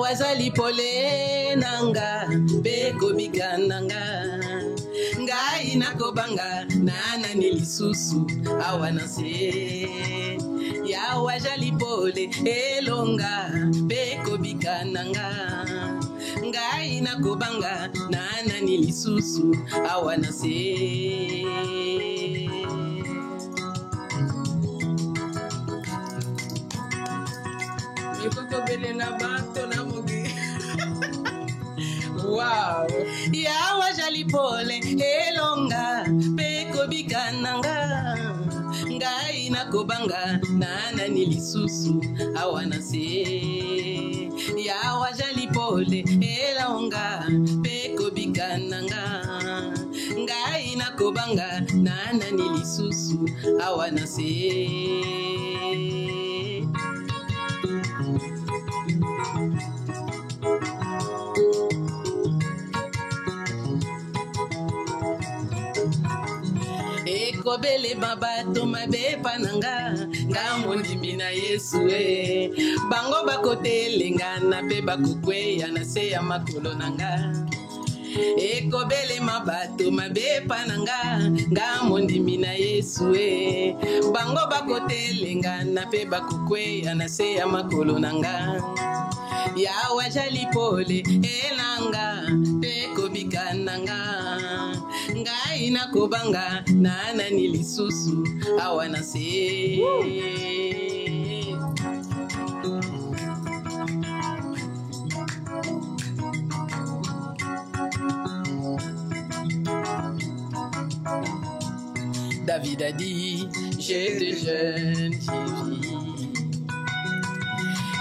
wazali pole nanga beko bikananga ngai nakobanga nana nilisusu awanase ya wazali pole elonga beko bikananga ngai nakobanga nana nilisusu awanase Wow. Ya wajali pole elonga beko bikananga ngai nakobanga nana nilisusu awanase ya wajali pole elonga beko bikananga ngai nakobanga nana nilisusu awanase Ekobele babato mabepa nanga ngambo ndimi na Yesu bango bakotelenga na pe bakukweya na se ya makolo nanga ekobele mabato mabepa nanga ngambo ndimi na Yesu bango bakotelenga na pe bakukweya na se ya makolo nanga ya wajali pole elanga beko bikananga ngai nakobanga nana nilisusu awanase David a dit j'étais jeune, j'ai vieilli.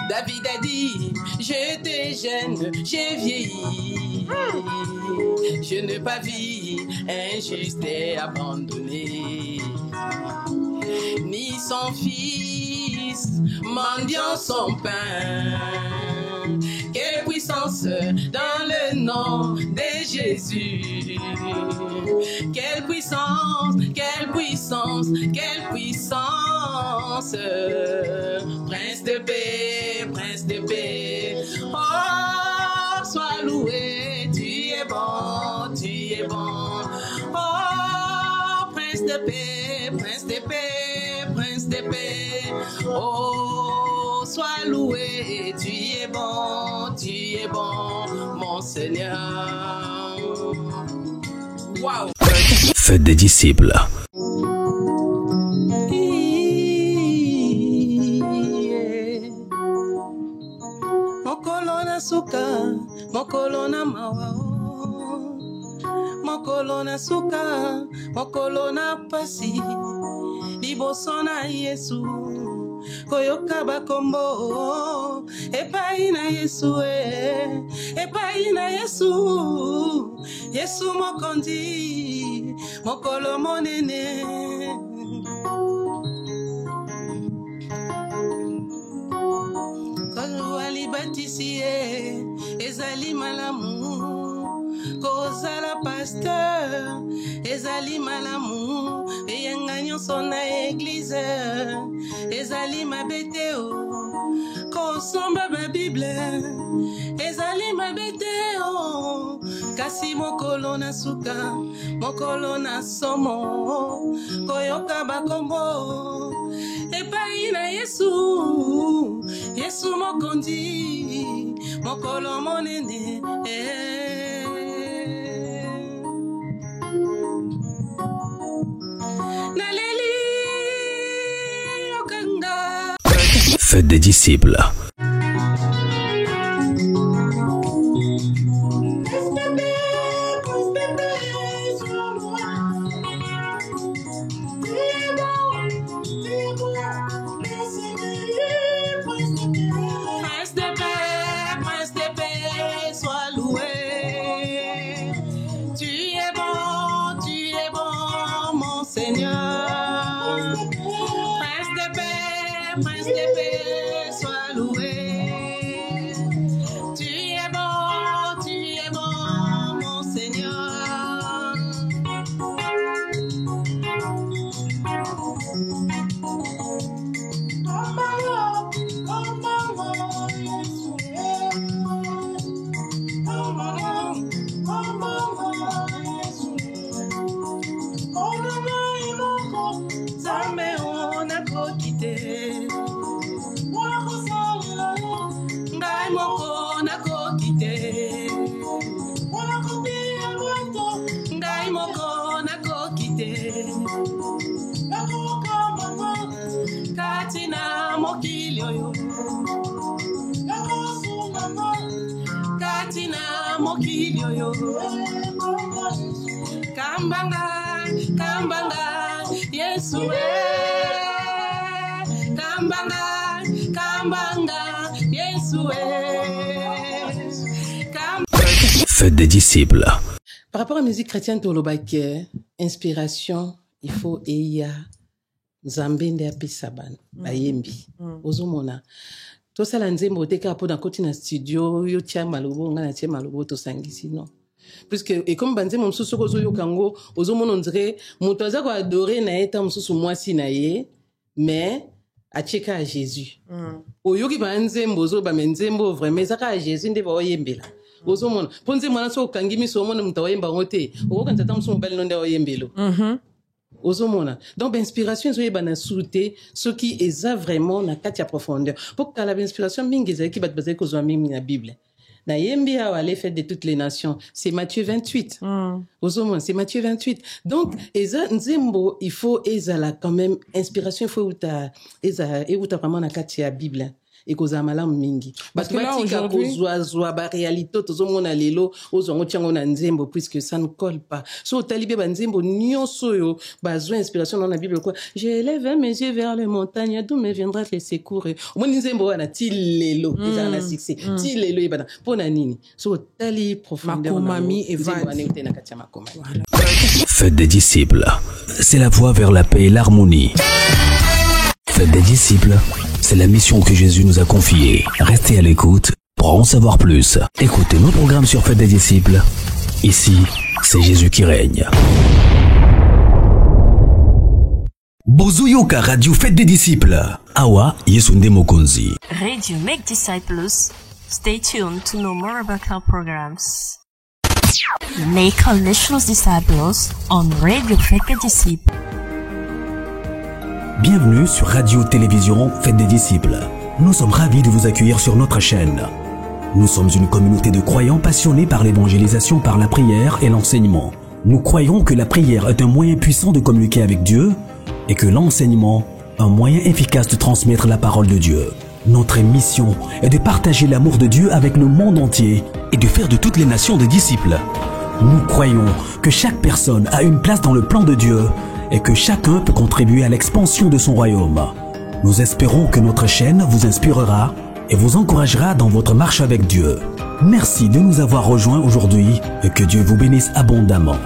David a dit j'étais jeune, j'ai vieilli. Je n'ai pas vu injuste et abandonné, ni son fils mendiant son pain. Quelle puissance dans le nom de Jésus. Quelle puissance, quelle puissance, quelle puissance. Prince de paix, prince de paix. Oh, sois loué, tu es bon, tu es bon. Oh, prince de paix, prince de paix, prince de paix. Oh, sois loué, tu es bon, mon Seigneur. Wow. Faites des disciples. Mokolo na suka, mokolo na mawa. Mokolo na suka, mokolo na pasi. Liboso na Yesu. Koyoka bakombo epai na Yesu epai na Yesu Yesu mokondi mokolo monene Kolo alibatisi ezali malamu kozala pasteur ezali malamu eyanga nyonso na église ezali mabeteo kosomba ba Bible ezali mabeteo kasi mokolo na suka mokolo na somo koyoka bakombo epai na Yesu Yesu mokondi mokolo monene Faites des disciples. Prince de paix, sois loué. mokili oyo katina mokili oyo kambanga Yesu kambanga Yesu Fête des disciples. Par rapport à la musique chrétienne tolobaki, inspiration, il faut eya Nzambe nde apesa bana bayembi ozomona tosala nzembo teka po na koti na studio yo tia malobo nga na tia malobo tosangisi non puisque et comme banzembo msusu ko zoyo kango ozomona on dirait moto aza ko adorer na eta msusu mwasi na ye mais acheka à Jésus oyoki banzembo zo ba menzembo vraiment zaka à Jésus nde ba oyembela ozomona po nzembo na so kangi miso omona muta oyemba ngote okokanza ta msusu mbali nonde oyembelo Ozomona. Donc, l'inspiration, c'est une souté, ce qui est vraiment na katia profondeur. Pour que l'inspiration, mingi, qui va te baser qu'aux amis, la Bible. Na yembi a aller fait de toutes les nations. C'est Matthieu 28. Ozomona, c'est Matthieu 28. Donc, eza, nzembo, il faut, ezala, quand même, inspiration, il faut, eza vraiment na katia Bible. Et cause amalam mingi parce que là aujourd'hui zoa ba réalité tozomona lelo ozongo tiango na nzembo puisque ça ne colle pas so talibé ba nzembo nyonso yo bazwa inspiration dans la Bible quoi j'élève mes yeux vers les montagnes d'où me viendra les secours mon nzembo wana ti lelo eza na succès ti lelo ebana pona nini so tali profondeur makomami et na katia makomami Fête des disciples, c'est la voie vers la paix et l'harmonie. Fête des disciples, c'est la mission que Jésus nous a confiée. Restez à l'écoute pour en savoir plus. Écoutez nos programmes sur Fête des disciples. Ici, c'est Jésus qui règne. Bozoyoka Radio Fête des disciples. Awa Yesunde Mokonzi. Radio Make Disciples. Stay tuned to know more about our programs. Make our national disciples on Radio Fête des disciples. Bienvenue sur Radio-Télévision Fête des disciples. Nous sommes ravis de vous accueillir sur notre chaîne. Nous sommes une communauté de croyants passionnés par l'évangélisation par la prière et l'enseignement. Nous croyons que la prière est un moyen puissant de communiquer avec Dieu et que l'enseignement, un moyen efficace de transmettre la parole de Dieu. Notre mission est de partager l'amour de Dieu avec le monde entier et de faire de toutes les nations des disciples. Nous croyons que chaque personne a une place dans le plan de Dieu et que chacun peut contribuer à l'expansion de son royaume. Nous espérons que notre chaîne vous inspirera et vous encouragera dans votre marche avec Dieu. Merci de nous avoir rejoints aujourd'hui et que Dieu vous bénisse abondamment.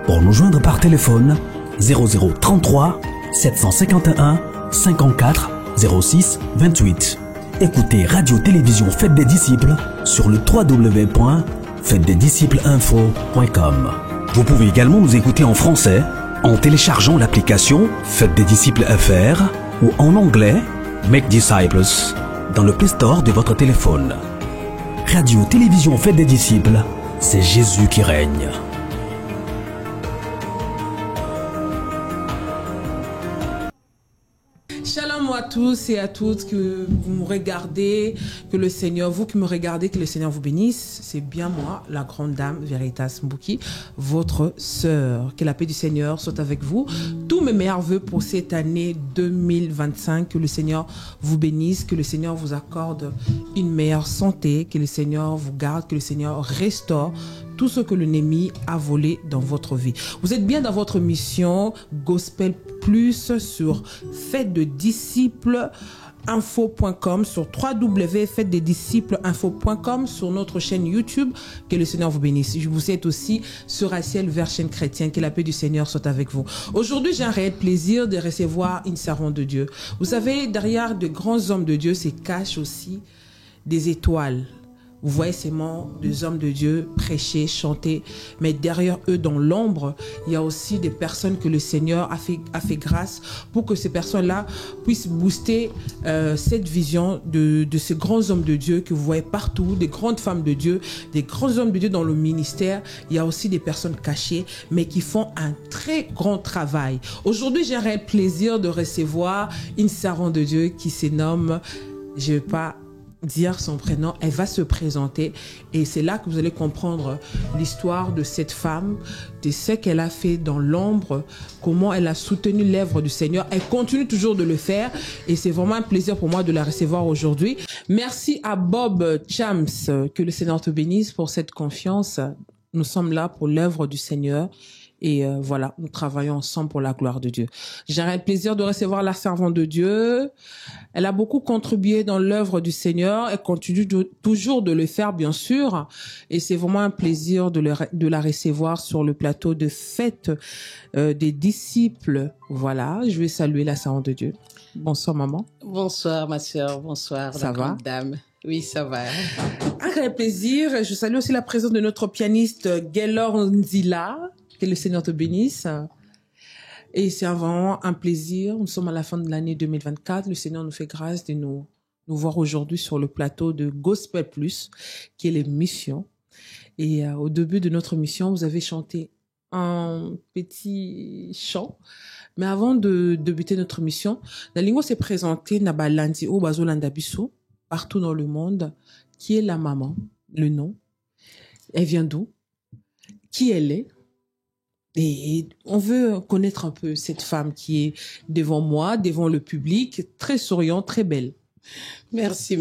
Pour nous joindre par téléphone, 0033 751 54 06 28. Écoutez Radio-Télévision Fête des Disciples sur le www.fêtedesdisciplesinfo.com. Vous pouvez également nous écouter en français en téléchargeant l'application Fête des Disciples FR ou en anglais Make Disciples dans le Play Store de votre téléphone. Radio-Télévision Fête des Disciples, c'est Jésus qui règne. Shalom à tous et à toutes que vous me regardez, que le Seigneur, vous qui me regardez, que le Seigneur vous bénisse. C'est bien moi, la grande dame Veritas Mbouki, votre sœur. Que la paix du Seigneur soit avec vous. Tous mes meilleurs vœux pour cette année 2025. Que le Seigneur vous bénisse, que le Seigneur vous accorde une meilleure santé, que le Seigneur vous garde, que le Seigneur restaure tout ce que l'ennemi a volé dans votre vie. Vous êtes bien dans votre mission Gospel Plus sur Fête de Disciples info.com, sur www.fêtedesdisciplesinfo.com, sur notre chaîne YouTube. Que le Seigneur vous bénisse. Je vous êtes aussi sur Asiel vers chaîne chrétienne. Que la paix du Seigneur soit avec vous. Aujourd'hui, j'ai un réel plaisir de recevoir une servante de Dieu. Vous savez, derrière de grands hommes de Dieu se cachent aussi des étoiles. Vous voyez ces des hommes de Dieu prêcher, chanter, mais derrière eux, dans l'ombre, il y a aussi des personnes que le Seigneur a fait grâce pour que ces personnes-là puissent booster cette vision de ces grands hommes de Dieu que vous voyez partout, des grandes femmes de Dieu, des grands hommes de Dieu dans le ministère. Il y a aussi des personnes cachées, mais qui font un très grand travail. Aujourd'hui, j'ai un réel plaisir de recevoir une servante de Dieu qui se nomme, je ne vais pas dire son prénom, elle va se présenter et c'est là que vous allez comprendre l'histoire de cette femme, de ce qu'elle a fait dans l'ombre, comment elle a soutenu l'œuvre du Seigneur. Elle continue toujours de le faire et c'est vraiment un plaisir pour moi de la recevoir aujourd'hui. Merci à Bob Chams, que le Seigneur te bénisse pour cette confiance. Nous sommes là pour l'œuvre du Seigneur. Et voilà, nous travaillons ensemble pour la gloire de Dieu. J'ai le plaisir de recevoir la servante de Dieu. Elle a beaucoup contribué dans l'œuvre du Seigneur. Elle continue toujours de le faire, bien sûr. Et c'est vraiment un plaisir de la recevoir sur le plateau de fête des disciples. Voilà, je vais saluer la servante de Dieu. Bonsoir, maman. Bonsoir, ma sœur. Bonsoir, ça va, dame. Oui, ça va. Un grand plaisir. Je salue aussi la présence de notre pianiste Gaylor Nzila. Que le Seigneur te bénisse. Et c'est vraiment un plaisir. Nous sommes à la fin de l'année 2024. Le Seigneur nous fait grâce de nous voir aujourd'hui sur le plateau de Gospel Plus, qui est l'émission. Et au début de notre mission, vous avez chanté un petit chant. Mais avant de débuter notre mission, Nalingo s'est présenté Nabalandi au Bazolanda Bissou, partout dans le monde. Qui est la maman? Le nom? Elle vient d'où? Qui elle est? Et on veut connaître un peu cette femme qui est devant moi, devant le public, très souriante, très belle. Merci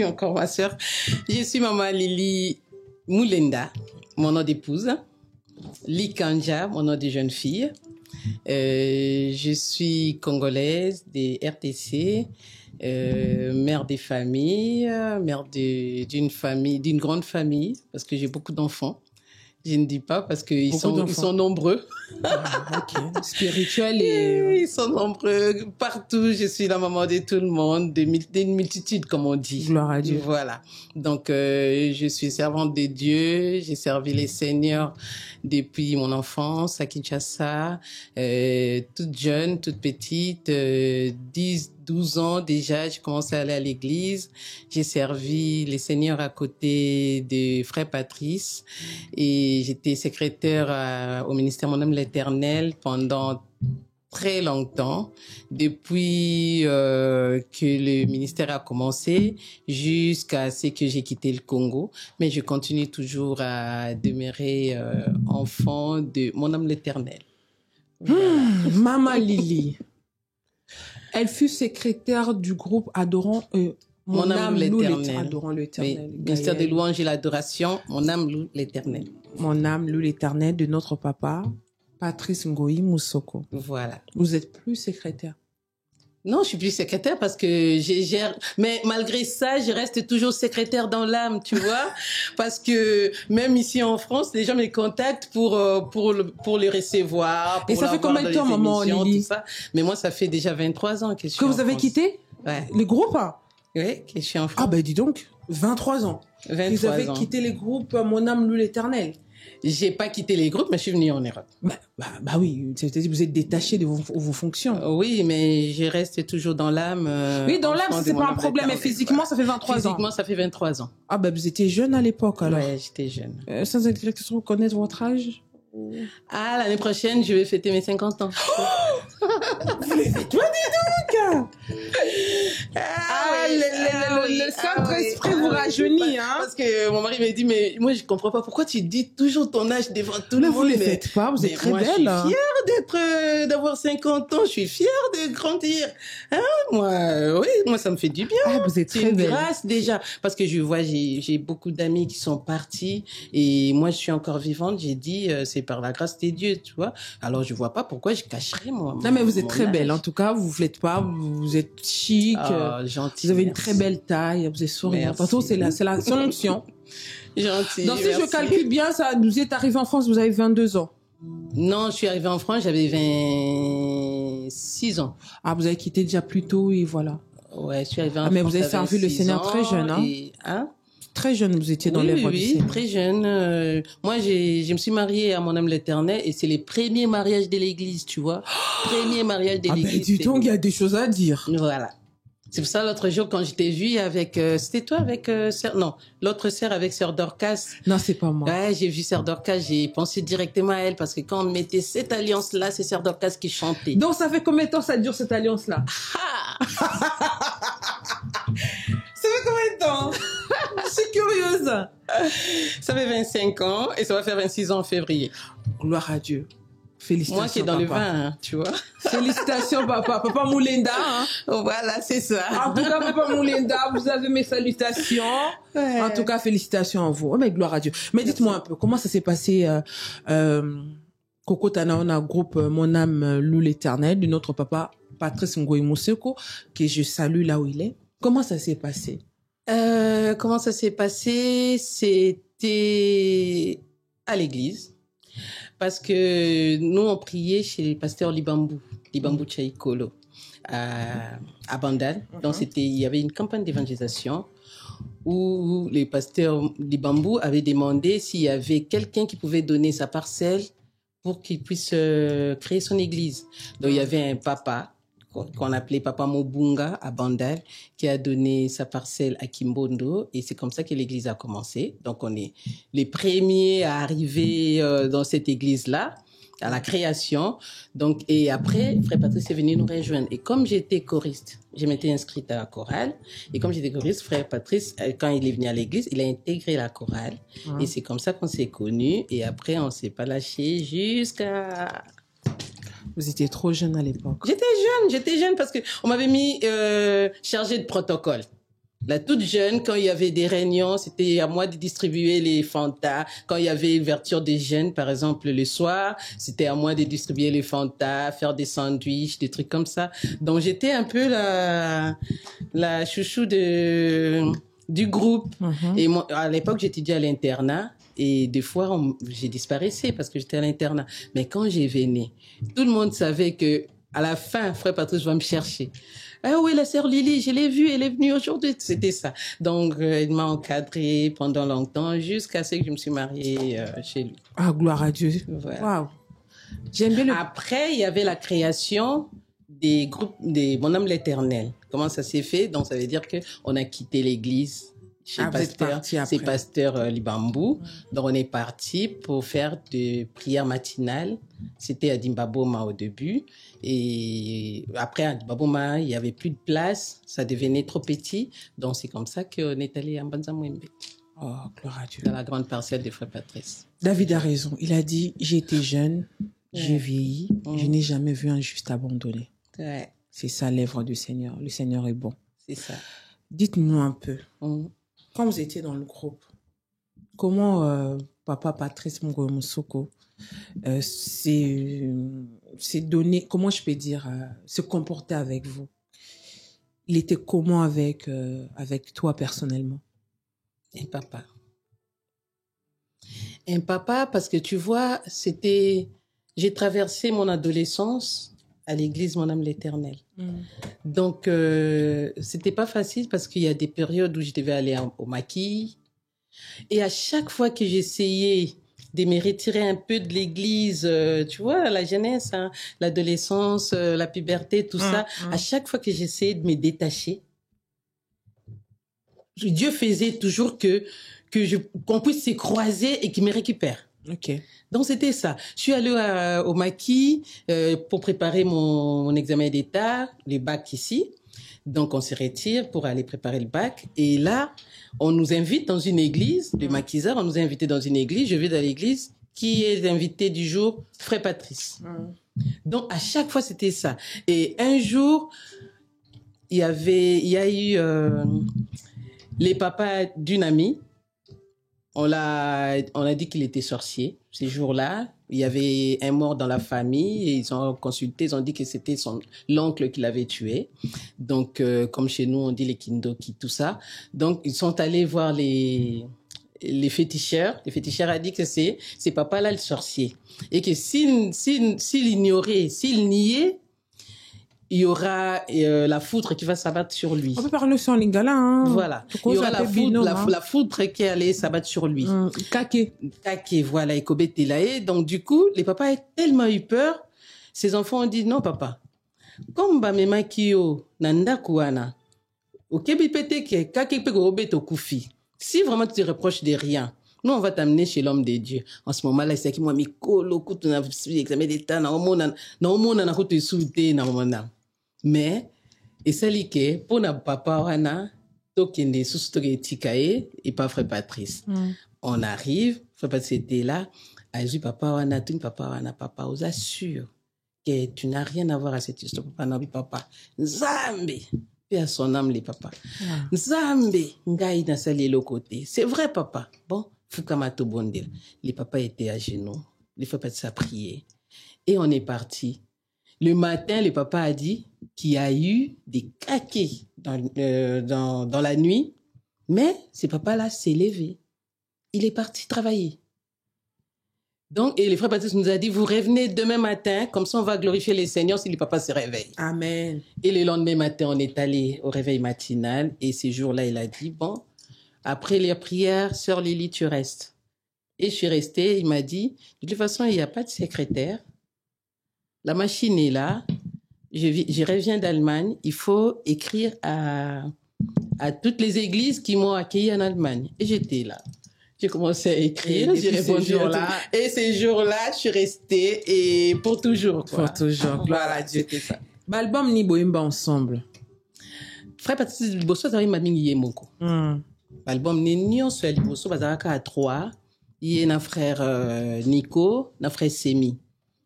encore, ma sœur. Je suis maman Lili Moulenda, mon nom d'épouse. Likanja, mon nom de jeune fille. Je suis congolaise des RTC, mère des familles, mère d'une grande famille, parce que j'ai beaucoup d'enfants. Je ne dis pas parce qu'ils sont nombreux. Ok. Spirituel et... Ils sont nombreux. Partout, je suis la maman de tout le monde, d'une multitude, comme on dit. Gloire à Dieu. Voilà. Donc, je suis servante de Dieu. J'ai servi les seigneurs depuis mon enfance à Kinshasa. Toute jeune, toute petite, 12 ans déjà, j'ai commencé à aller à l'église. J'ai servi les seigneurs à côté de Frère Patrice et j'étais secrétaire au ministère Mon Âme l'Éternel pendant très longtemps, depuis que le ministère a commencé jusqu'à ce que j'ai quitté le Congo. Mais je continue toujours à demeurer enfant de Mon Âme l'Éternel. Voilà. Maman Lili. Elle fut secrétaire du groupe Adorant Mon âme l'Éternel. Adorant l'Éternel. Oui. Ministère de louange et l'adoration, Mon âme loue l'Éternel. Mon âme loue l'Éternel de notre papa, Patrice Ngoï Moussoko. Voilà. Vous êtes plus secrétaire? Non, je suis plus secrétaire parce que je gère, mais malgré ça, je reste toujours secrétaire dans l'âme, tu vois, parce que même ici en France, les gens me contactent pour les recevoir. Pour et ça fait combien de temps, maman Lili? Mais moi, ça fait déjà 23 ans que je suis en France. Que vous avez quitté? Ouais. Les groupes? Oui, que je suis en France. Ah ben dis donc, 23 ans. 23 ans. Vous avez quitté les groupes Mon âme loue l'Éternel. J'ai pas quitté les groupes, mais je suis venue en Europe. Bah oui, c'est-à-dire vous êtes détaché de vos fonctions. Oui, mais je reste toujours dans l'âme. Oui, dans l'âme, c'est pas un problème, mais physiquement, ça fait 23 ans. Physiquement, ça fait 23 ans. Ah bah vous étiez jeune à l'époque alors. Ouais, j'étais jeune. Sans indiscrétion, connaître votre âge? Ah, l'année prochaine, je vais fêter mes 50 ans. Vous les faites, toi, dis donc! Le Saint-Esprit vous rajeunit, hein? Parce que mon mari m'a dit, mais moi, je comprends pas pourquoi tu dis toujours ton âge devant tout le monde. Vous les faites pas, vous êtes très belle. Moi, je suis fière d'avoir 50 ans, je suis fière de grandir. Hein, moi, ça me fait du bien. Ah, vous êtes très belle. C'est une grâce, déjà. Parce que je vois, j'ai beaucoup d'amis qui sont partis et moi, je suis encore vivante. J'ai dit, c'est par la grâce de Dieu, tu vois. Alors, je vois pas pourquoi je cacherais moi. Non, mais vous êtes très belle. En tout cas, vous faites pas, vous êtes chic. Gentil. Vous avez une très belle taille, vous êtes souriante. Tantôt, c'est la onction. Gentil. Donc, si je calcule bien, vous êtes arrivé en France, vous avez 22 ans. Non, je suis arrivée en France, j'avais 26 ans. Ah, vous avez quitté déjà plus tôt et voilà. Ouais, je suis arrivée en France. Mais vous avez servi le Seigneur très jeune, hein? Très jeune, vous étiez dans l'œuvre du Seigneur. Oui, très jeune. Moi, je me suis mariée à Mon âme l'Éternel et c'est les premiers mariages de l'église, tu vois. Premier mariage de l'église. Ah ben, dis donc, il y a des choses à dire. Voilà. C'est pour ça, l'autre jour, quand je t'ai vu avec... c'était toi avec sœur... Non, l'autre sœur avec sœur Dorcas. Non, c'est pas moi. Ouais, j'ai vu sœur Dorcas, j'ai pensé directement à elle parce que quand on mettait cette alliance-là, c'est sœur Dorcas qui chantait. Donc, ça fait combien de temps ça dure, cette alliance-là? Ah Ça fait combien de Ça fait 25 ans et ça va faire 26 ans en février. Gloire à Dieu. Félicitations, Moi qui est dans papa. le vin, hein, tu vois. Félicitations, papa. Papa Moulinda. Hein. Voilà, c'est ça. En tout cas, papa Moulinda, vous avez mes salutations. Ouais. En tout cas, félicitations à vous. Oh, mais gloire à Dieu. Mais dites-moi un peu, comment ça s'est passé, Coco Tanaona, groupe Mon âme loue l'éternel, de notre papa Patrice Ngoï Mousseko, que je salue là où il est. Comment ça s'est passé? Comment ça s'est passé? C'était à l'église. Parce que nous, on priait chez le pasteur Libambou Tchaïkolo, à Bandal. Donc, il y avait une campagne d'évangélisation où le pasteur Libambou avait demandé s'il y avait quelqu'un qui pouvait donner sa parcelle pour qu'il puisse créer son église. Donc, il y avait un papa qu'on appelait Papa Mobunga à Bandal, qui a donné sa parcelle à Kimbondo, et c'est comme ça que l'église a commencé. Donc, on est les premiers à arriver dans cette église-là, à la création. Donc, et après, Frère Patrice est venu nous rejoindre. Et comme j'étais choriste, je m'étais inscrite à la chorale, et comme j'étais choriste, Frère Patrice, quand il est venu à l'église, il a intégré la chorale. Et c'est comme ça qu'on s'est connus, et après, on s'est pas lâché jusqu'à... Vous étiez trop jeune à l'époque. J'étais jeune parce que on m'avait mis chargée de protocole. La toute jeune, quand il y avait des réunions, c'était à moi de distribuer les Fanta. Quand il y avait ouverture des jeunes, par exemple, le soir, c'était à moi de distribuer les Fanta, faire des sandwichs, des trucs comme ça. Donc j'étais un peu la chouchou du groupe. Et moi, à l'époque, j'étudiais à l'internat. Et des fois, j'ai disparaissé parce que j'étais à l'internat. Mais quand j'ai venu, tout le monde savait que à la fin, Frère Patrice va me chercher. Ah oui, la sœur Lily, je l'ai vue, elle est venue aujourd'hui. C'était ça. Donc, il m'a encadré pendant longtemps jusqu'à ce que je me suis mariée chez lui. Ah, gloire à Dieu. Voilà. Waouh. J'aime bien le... Après, il y avait la création des groupes des Mon âme l'éternel. Comment ça s'est fait? Donc, ça veut dire que on a quitté l'église. Chez c'est pasteur Libambou. Donc, on est parti pour faire des prières matinales. C'était à Dimbaboma au début. Et après, à Dimbaboma, il n'y avait plus de place. Ça devenait trop petit. Donc, c'est comme ça qu'on est allé à Mbanza-Mwembe. Oh, gloire à Dieu. Dans la grande parcelle des Frères Patrice. David a raison. Il a dit, j'étais jeune, j'ai vieilli, je n'ai jamais vu un juste abandonné. Ouais. C'est ça l'œuvre du Seigneur. Le Seigneur est bon. C'est ça. Dites-nous un peu. Quand vous étiez dans le groupe, comment Papa Patrice Ngoï Mousseko s'est donné, comment je peux dire, se comporter avec vous? Il était comment avec toi personnellement? Un papa parce que tu vois, j'ai traversé mon adolescence à l'église Mon âme l'éternel. Donc, c'était pas facile parce qu'il y a des périodes où je devais aller au maquis. Et à chaque fois que j'essayais de me retirer un peu de l'église, tu vois, la jeunesse, hein, l'adolescence, la puberté, tout ça, à chaque fois que j'essayais de me détacher, Dieu faisait toujours qu'on puisse se croiser et qu'il me récupère. Ok. Donc c'était ça. Je suis allée au maquis pour préparer mon examen d'état, le bac ici. Donc on se retire pour aller préparer le bac. Et là, on nous invite dans une église, le maquisard, on nous a invités dans une église. Je vais dans l'église. Qui est l'invité du jour? Frère Patrice. Donc à chaque fois c'était ça. Et un jour, il y a eu les papas d'une amie. On a dit qu'il était sorcier. Ces jours-là, il y avait un mort dans la famille et ils ont consulté, ils ont dit que c'était l'oncle qui l'avait tué. Donc, comme chez nous, on dit les kindoki, tout ça. Donc, ils sont allés voir les féticheurs. Les féticheurs a dit que c'est papa-là le sorcier. Et que s'il ignorait, s'il niait, il y aura la foudre qui va s'abattre sur lui. On peut parler sur lingala, hein. Voilà. Il y aura la foudre qui allait s'abattre sur lui. Kake, voilà, et Kobetelae. Donc, du coup, les papas ont tellement eu peur. Ses enfants ont dit, non, papa. Comme mema kiyo, nanda kuana. Okebi pete ke, kake pe kobet au koufi. Si vraiment tu te reproches de rien, nous, on va t'amener chez l'homme de Dieu. En ce moment-là, c'est qui moi, mi kolo, kutu na examen d'état, na omona na kutu soute na omona. Mais, et ça, pour na papa, wana, Tokende, Soustoke Tikae, et pas Frère Patrice. On arrive, Frère Patrice était là. Aïe, papa, wana, tout papa, wana, papa, vous assure que tu n'as rien à voir à cette histoire. Papa, non, papa. Nzambe. Puis à son âme, les papas. Nzambe. Ngai na sali le côté. C'est vrai, papa. Bon, Fukamato Bondel. Les papas étaient à genoux. Les Frère Patrice a prié. Et on est parti. Le matin, le papa a dit qu'il y a eu des caquets dans la nuit. Mais ce papa-là s'est levé. Il est parti travailler. Donc, et le Frère Patrice nous a dit, vous revenez demain matin, comme ça on va glorifier les Seigneurs si le papa se réveille. Amen. Et le lendemain matin, on est allé au réveil matinal, et ces jours-là, il a dit, bon, après les prières, sœur Lily, tu restes. Et je suis restée, il m'a dit, de toute façon, il n'y a pas de secrétaire. La machine est là. Je reviens d'Allemagne. Il faut écrire à toutes les églises qui m'ont accueilli en Allemagne. Et j'étais là. J'ai commencé à écrire, j'ai répondu à tout. Et ces jours-là, je suis restée et pour toujours. Quoi. Pour toujours. Gloire à Dieu. C'était ça. L'album ni boimba ensemble. Frère Patrice Bosso, ça m'a mis yemoko. L'album ni nyonso ya liboso bazalaka à 3. Il y a un frère Nico, un frère Semi.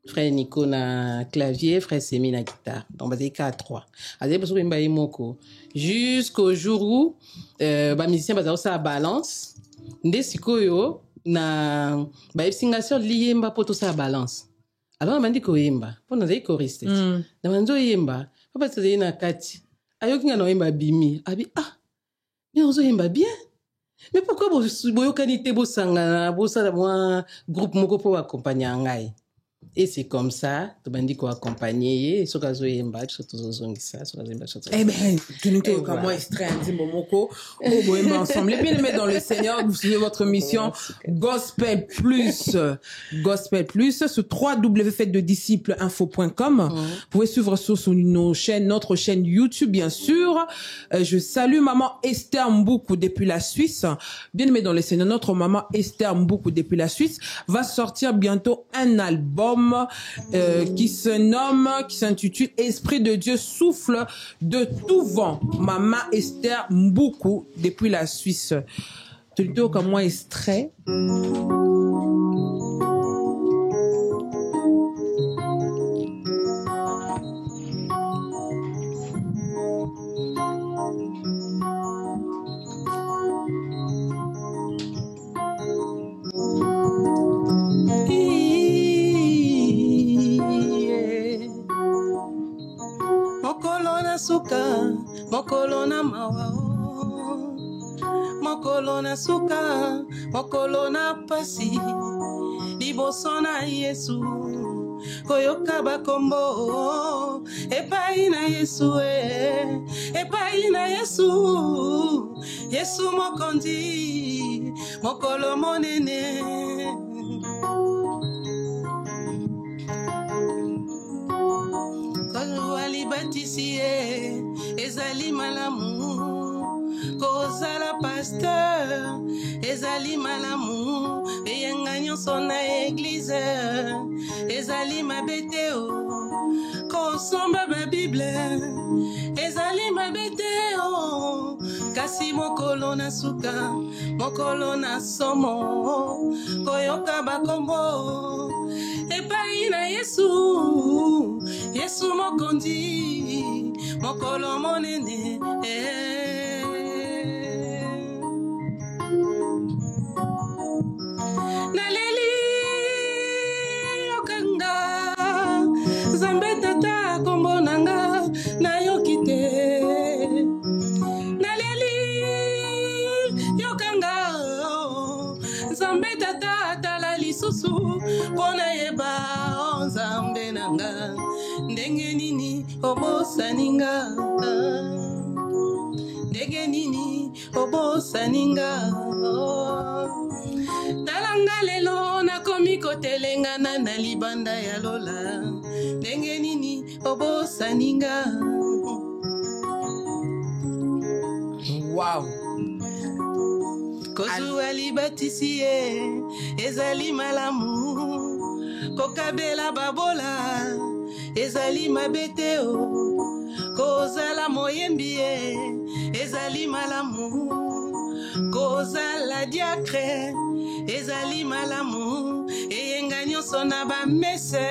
Frère Nico na clavier, frère Semi na guitare. Donc bazalaka à 3. Azali bosso boimba yemoko. Jusqu'au jour où musicien bazalaka à balance. Nde sikoyo na baesingasio liyemba poto sa balance. Alors m'a dit ko yemba, po na zai choriste. Na manzo yemba, papa tsaye na kati. Ayoki nga no yemba bimi. Abi mais on zo yemba bien. Mais pourquoi boyo kanite bo sangana, bo sa moi groupe moko po accompagner ngai. Et c'est comme ça, tu m'as dit qu'on accompagner et sur gazo yemba, surtout zongisa, sur gazo yemba. Eh ben, que nous t'ayons comme moi extrait un moko, boimba ensemble. Les bien-aimés dans le Seigneur, vous suivez votre mission Gospel Plus, Gospel Plus sur www.faitededisciplesinfo.com. Vous pouvez suivre sur nos chaînes, notre chaîne YouTube bien sûr. Je salue maman Esther Mboukou depuis la Suisse. Bien-aimés dans le Seigneur, notre maman Esther Mboukou depuis la Suisse va sortir bientôt un album qui s'intitule Esprit de Dieu souffle de tout vent. Maman Esther Mboukou depuis la Suisse. Tu le dis comme moi extrait. Suka, mokolo na mawa, mokolo na suka, mokolo na pasi, liboso na Yesu, koyoka bakombo, epai na Yesu, epai na Yesu, Yesu mokondi, mokolo monene. Batisie ezali malamu kozala pasteur ezali malamu eyenga nyonso na église ezali mabeteo kosomba ba bible ezali mabeteo kasi mokolo na suka mokolo na somo koyoka bakombo epai na Yesu Yesu mokondi mokolo monene naleli okanga Zambe tata kombo nanga nayoki te naleli yokanga Zambe tata tala lisusu pona yeba Zambe nanga ndenge nini obosaninga ndenge nini obosaninga talanga lelo nakomi kotelengana na libanda ya lola ndenge nini obosaninga. Wow. Kozua libatisi ezali malamu kokabela babola ezali mabeteo kozala moyembi ezali malamu kozala diacre ezali malamu eyenga nyonso na bamese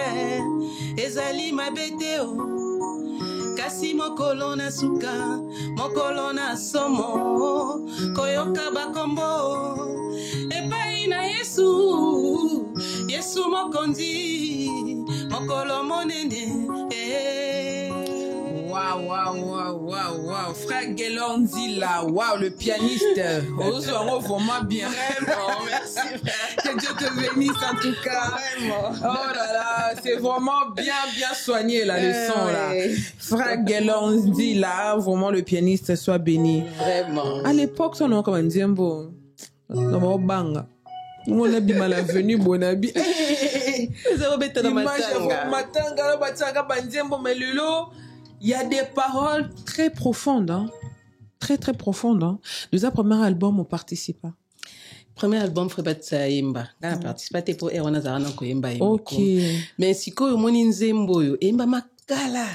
ezali mabeteo kasi mokolo na suka mokolo na somo koyoka bakombo epai na Yesu mokonzi mokolo monene Wow. Frère Gelonzi là, wow, le pianiste. Oh, vraiment bien. Vraiment, merci frère. Que Dieu te bénisse en tout cas. Vraiment. Oh là là, c'est vraiment bien soigné la leçon là. Frère Gelonzi là, vraiment le pianiste soit béni. Vraiment. À l'époque, son nom comme un Diembo. Non, banga. On a bien mal venu, bon habit. Mais Lolo, il y a des paroles très profondes, hein. Très profondes. Hein. Nous, premier album, on participe. Premier album, Frebatsa Yemba. On a participé pour Erona Zarana Koyemba. Ok. Mais si ko moni nzembo yo, Yemba makala.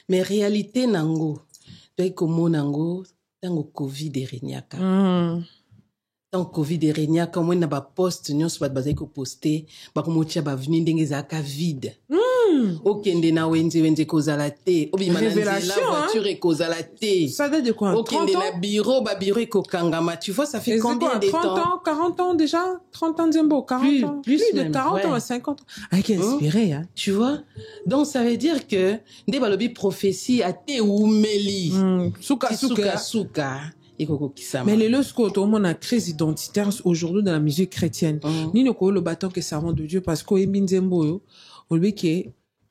Mais réalité nango, toi komo nango, tango Covid erenyaka. Tant Covid erenyaka, moi na ba post nyonso ba bazai ko poster, ba komotia ba vini ndenge zaka vide. Okende na wenze kozala te. Révélation, la voiture et kozala te. Ça date de quoi? Okende na bureau ko kangama. Tu vois, ça fait combien de 30 temps? 40 ans déjà? 30 ans Zembo, 40 ans. Plus de 40 ans à 50 ans. Avec inspiré, hein. Tu vois? Donc, ça veut dire que, nde balobi prophétie a te oumeli. Souka. Mais les lorsque on a crise identitaire aujourd'hui dans la musique chrétienne, ni ne le bâton que servant de Dieu parce qu'au Nzembo yo, au lieu que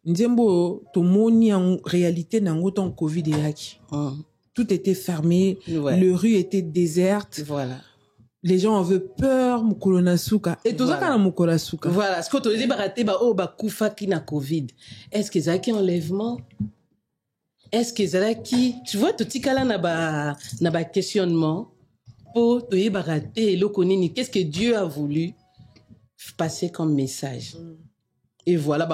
Nzembo to moni en réalité n'a autant Covid et haki. Tout était fermé, les rues étaient désertes. Voilà. Les gens avaient peur, mukolona suka. Et tout ça quand mukola suka. Voilà. Ce que tu dis baraté kufa ki na Covid. Est-ce que ça qui enlèvement? Est-ce que ça qui, tu vois, tout tikala na ba questionnement pour te baraté lo konini. Qu'est-ce que Dieu a voulu passer comme message? Et voilà,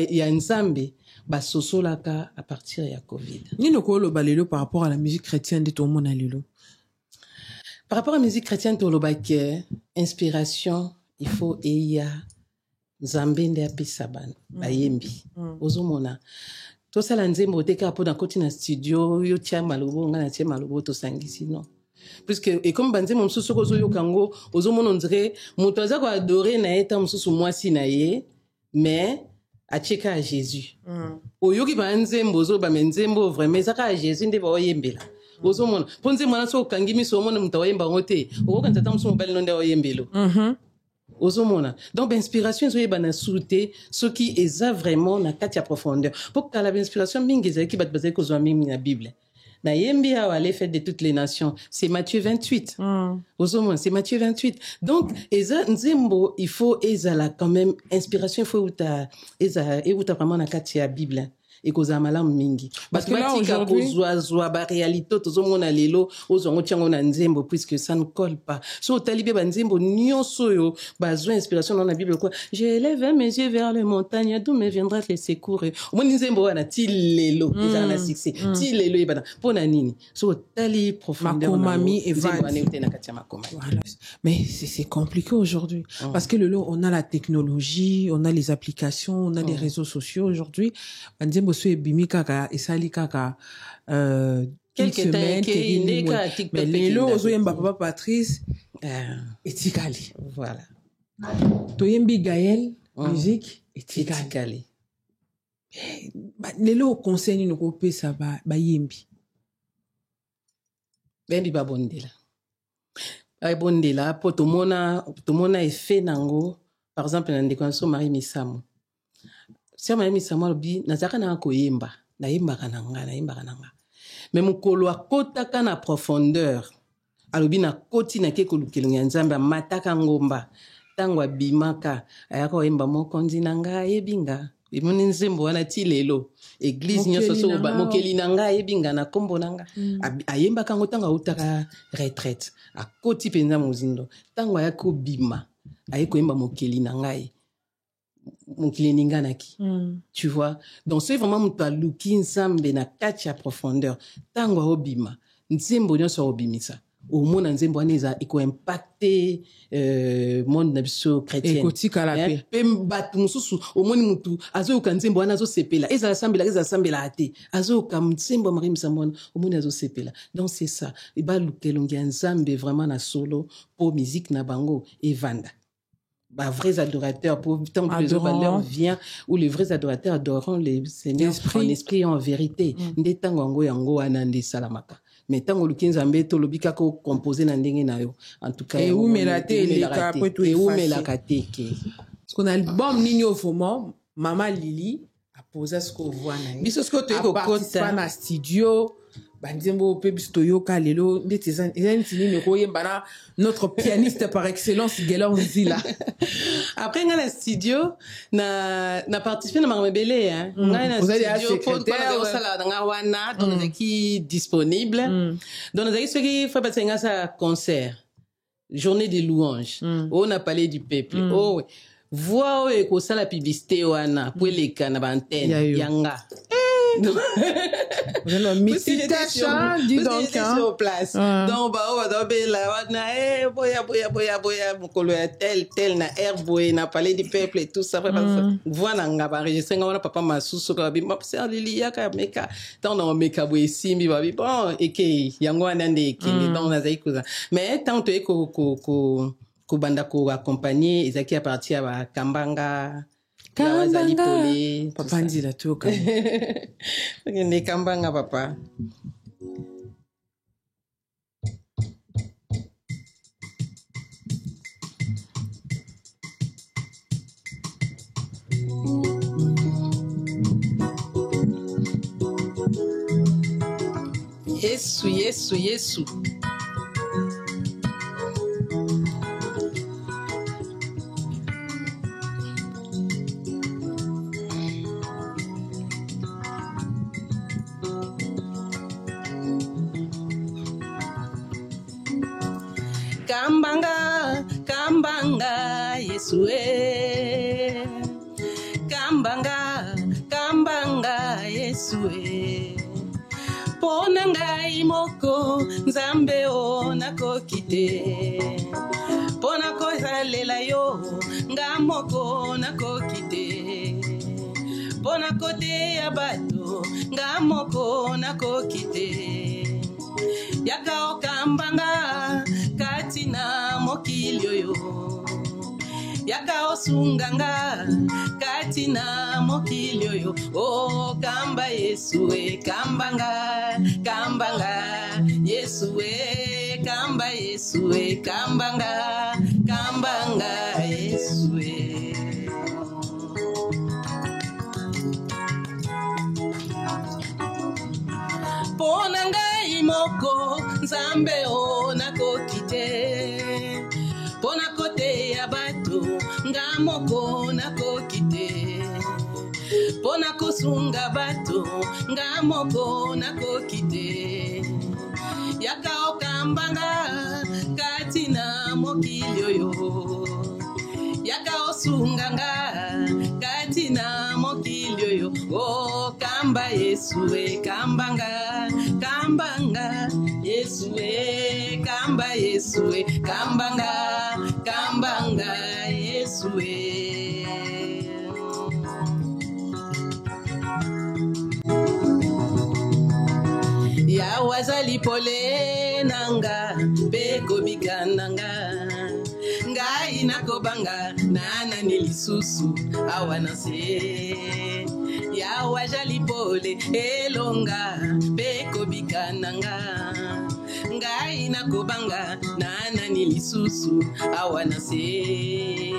y a Nzambe, sosolaka à partir de Covid. Ni no ko lo balelo par rapport à la musique chrétienne de tout le monde alelo. Par rapport à la musique chrétienne, to lo inspiration, il faut eya Nzambe nde apisaban, bayembi. Ozomona. To sala nzembo teka po na koti na studio, yo tia malobo, nga na tia malobo to sangisi non. Puisque, et comme banze mon susu kozo yo kango, ozomona on dirait, moto aza ko adorer na eta mususu mwasi na ye, mais acheka à Jésus. Oyoki ba nzembo zo ba menzembo vraiment zaka à Jésus nde ba oyembela. Ozomona ponze mwana so kangimi so mona mutawayemba ngote. Okoka tata musu mobali nonde oyembelo. Ozomona. Donc inspiration zo yeba na soute ce qui est vraiment na katia profondeur. Pour que la inspiration mingi zaki bat bazai ko zo mingi na Bible. Na yembi awa les fêtes de toutes les nations, c'est Matthieu 28. Ozomona, c'est Matthieu 28. Donc eza nzembo, il faut ezala quand même inspiration, il faut uta vraiment na katia Bible. Et koza malamu mingi. Parce que là, aujourd'hui, ba réalité, tozomona lelo, ozongo tiango na nzembo, puisque ça ne colle pas. So, talibé ba nzembo, nyonso yo, bazo inspiration dans la Bible, quoi. J'élève mes yeux vers les montagnes, d'où me viendra les secours. Au moins, nzembo, wana, ti lelo, ils na succès. Ti lelo, yebana, pona nini. So, tali profondeur. Makomami et Voilà. Mais c'est compliqué aujourd'hui. Parce que on a la technologie, on a les applications, on a les réseaux sociaux aujourd'hui. Nzembo, bimi kaka esali kaka quelques semaines mais lelo ozoyemba papa Patrice etikali voilà toyembi Gaël musique etikali lelo conseil ni ko pesa ba yembi bendi babondela ay bondela po tomona effet nango par exemple na ndeko so Marie Misamo. Si ma yemi sama lobi nazaka na koyemba na yembaka nanga mais mukolo akotaka na profondeur alobi na koti na ke kolukelonga Nzambe mataka ngomba tango abimaka ayaka oyemba mokonzi nanga yebinga imoni nzembo wana ti lelo église nyonso so mokeli nanga yebinga na kombo nanga ayembaka ngo tango utaka retraite akoti penza mozindo tango ayako bima ayeko yemba mokeli nanga mokili eninganaki. Tu vois, donc c'est vraiment moto aluki nzambe na kati ya profondeur ntango aobima nzembo nyonso aobimisa omona nzembo wana eza ekoimpacte monde na biso chrétienne ekotikala pe bato mosusu omoni mutu azoyoka nzembo wana azosepela ezala sambela ate azoyoka nzembo ya Marie Misambo wana omoni azosepela. Donc c'est ça ebaluka elongi ya nzambe vraiment na solo po musique na bango evanda. Bah, vrais adorateurs, pour tant que leur vient, où les vrais adorateurs adoreront les seigneurs en esprit et en vérité. Ndetango yango yango anande salamaka. Mais tango lukinzambe to lobika ko composer na ndenge na yo. En tout cas, et où melate les après tout et où melakate ke. Parce qu'on a album Nino Fomo, Mama Lili a posé ce qu'on voit na. Biso ce que tu ko kota na studio. Banzembo Pebsto Yoka Lelo notre pianiste par excellence Gelon Zila. Après on a le studio na participé na Marmebele hein. On a un studio pour la sala dans wana donc qui disponible. Donc nous ceux qui fait passer un concert journée des louanges. On a parlé du peuple. Oh voix ko sala publicité wana pour les kana bantenne yanga. Multitâche, dis donc, sur place. Donc, bah, on va tomber là, on a, boya, mokolo ya tel, na airboy, na palais du peuple et tout ça. Voilà, on a enregistré, on a papa masusu, on a dit, ma sœur Lili, yaka, meka, tant on meka, boy, simbi, babi, bon, eke, yango anande, eke, donc, on a zaï, mais, tant que ko banda ko accompagner, ezaki a partir à Kambanga, Kambanga, papa ndi la toka. Ne Kambanga papa. Yesu. Kambanga, Yesue. Kambanga, Yesue. Pona ngai moko, nzambe o nakokite. Pona kozalela yo, ngamoko nakokite. Pona kote ya bato, ngamoko nakokite. Yaka okambanga katina mokili oyo yaka osunganga katina mokili oyo o kamba Yesu e kambanga Yesu e kamba Yesu e kambanga Yesu e pona ngai moko nzambe o nakokite pona kote ya bato ngamoko nakokite pona kosunga bato ngamoko nakokite yaka okambanga katina mokili oyo yaka osunganga katina mokili oyo o kamba Yesu e kambanga Yesu e kamba Yesu e kambanga Yesu e ya wazali pole nanga beko bikananga ngai nakobanga nana nilisusu awana se ya wajali pole elonga beko bikananga ngai nakobanga nana nilisusu awana se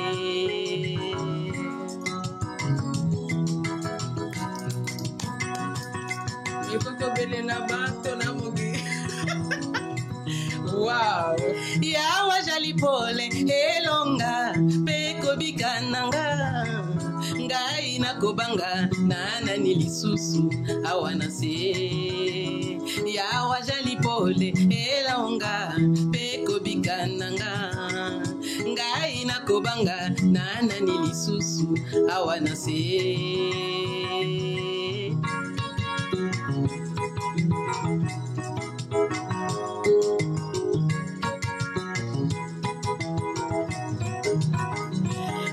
yoko bele na bato na mugi wow ya wajali pole elonga beko bikananga ngai nakobanga nana nilisusu awana se ya wajali pole elonga beko bikananga ngai kobanga na nani lisusu awa na se.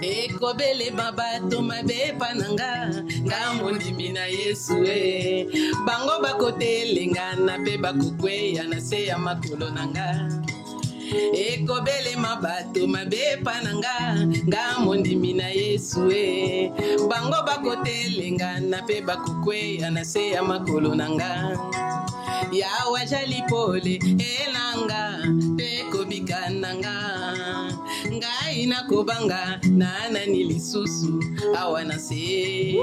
Ekobele babato mabe pananga nga mondimi na Yesu bango bakotelenga na pe bakukweya na se ya makolo nanga. Ekobele mabato mabe pananga nga mondimi na Yesu bango bakotelenga na pe bakukweya na se ya makolo nanga. Yawa jali pole elanga pe kobikananga ngai na kobanga na nani lisusu awa na se.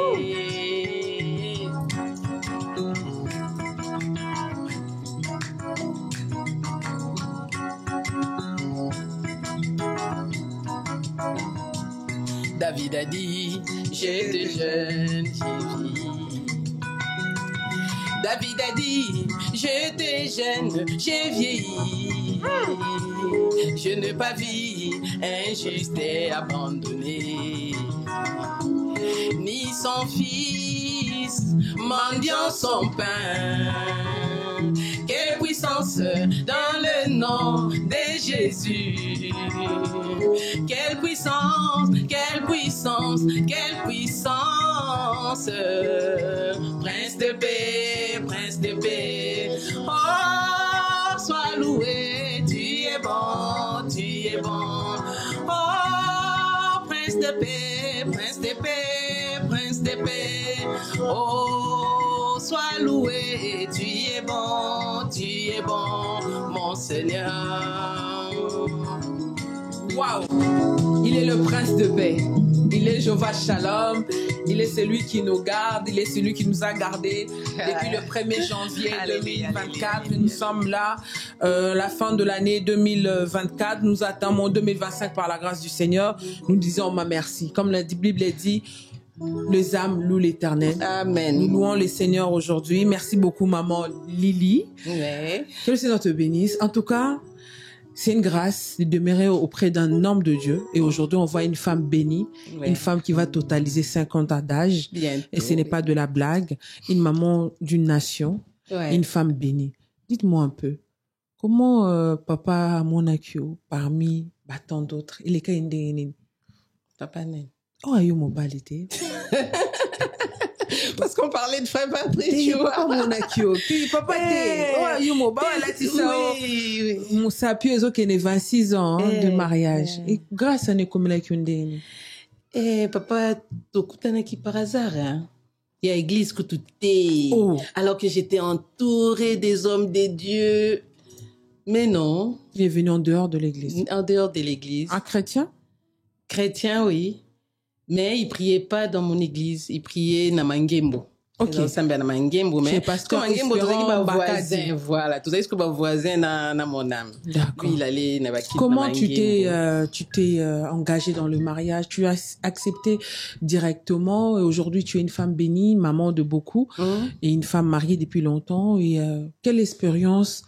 David a dit, j'étais jeune, j'ai vieilli. David a dit, j'étais jeune, j'ai vieilli. Je n'ai pas vu injuste et abandonné, ni son fils mendiant son pain. Quelle puissance dans le nom de Jésus. Quelle puissance, quelle puissance, quelle puissance. Prince de paix, prince de paix. Oh, sois loué, tu es bon, tu es bon. Oh, prince de paix, prince de paix, prince de paix. Oh, sois loué, tu es bon, mon Seigneur. Waouh! Il est le prince de paix. Il est Jéhovah Shalom. Il est celui qui nous garde. Il est celui qui nous a gardés depuis le 1er janvier 2024. Nous sommes là, la fin de l'année 2024. Nous attendons 2025 par la grâce du Seigneur. Nous disons ma merci. Comme la Bible dit, les âmes louent l'Éternel. Amen. Nous louons les Seigneurs aujourd'hui. Merci beaucoup, maman Lily. Ouais. Que le Seigneur te bénisse. En tout cas, c'est une grâce de demeurer auprès d'un homme de Dieu. Et aujourd'hui, on voit une femme bénie, une femme qui va totaliser 50 ans d'âge. Et ce n'est pas de la blague. Une maman d'une nation, une femme bénie. Dites-moi un peu, comment papa Monakio, parmi tant d'autres, il est qu'un Papa Nen. Oh, ayo mobilité. Parce qu'on parlait de femme Patrice, tu vois. Papa Monakio. Papa oh, ayo mobilité. Oui. Moussa Piezo qui est 26 ans de mariage. Et grâce à Nekomela Kyundeni. Papa, Tokutanaki par hasard, hein. Il y a église que tout est. Alors que j'étais entourée des hommes de Dieu. Mais non. Il est venu en dehors de l'église. En dehors de l'église. Un chrétien? Chrétien, oui. Mais il priait pas dans mon église. Il priait dans Mangembo. Ok. Mais parce que Mangembo, tu voisin, voilà. Tu sais ce que ma voisin dans mon âme. D'accord. Lui, il allait dans Comment tu t'es engagé dans le mariage? Tu as accepté directement. Et aujourd'hui, tu es une femme bénie, maman de beaucoup, et une femme mariée depuis longtemps. Et quelle expérience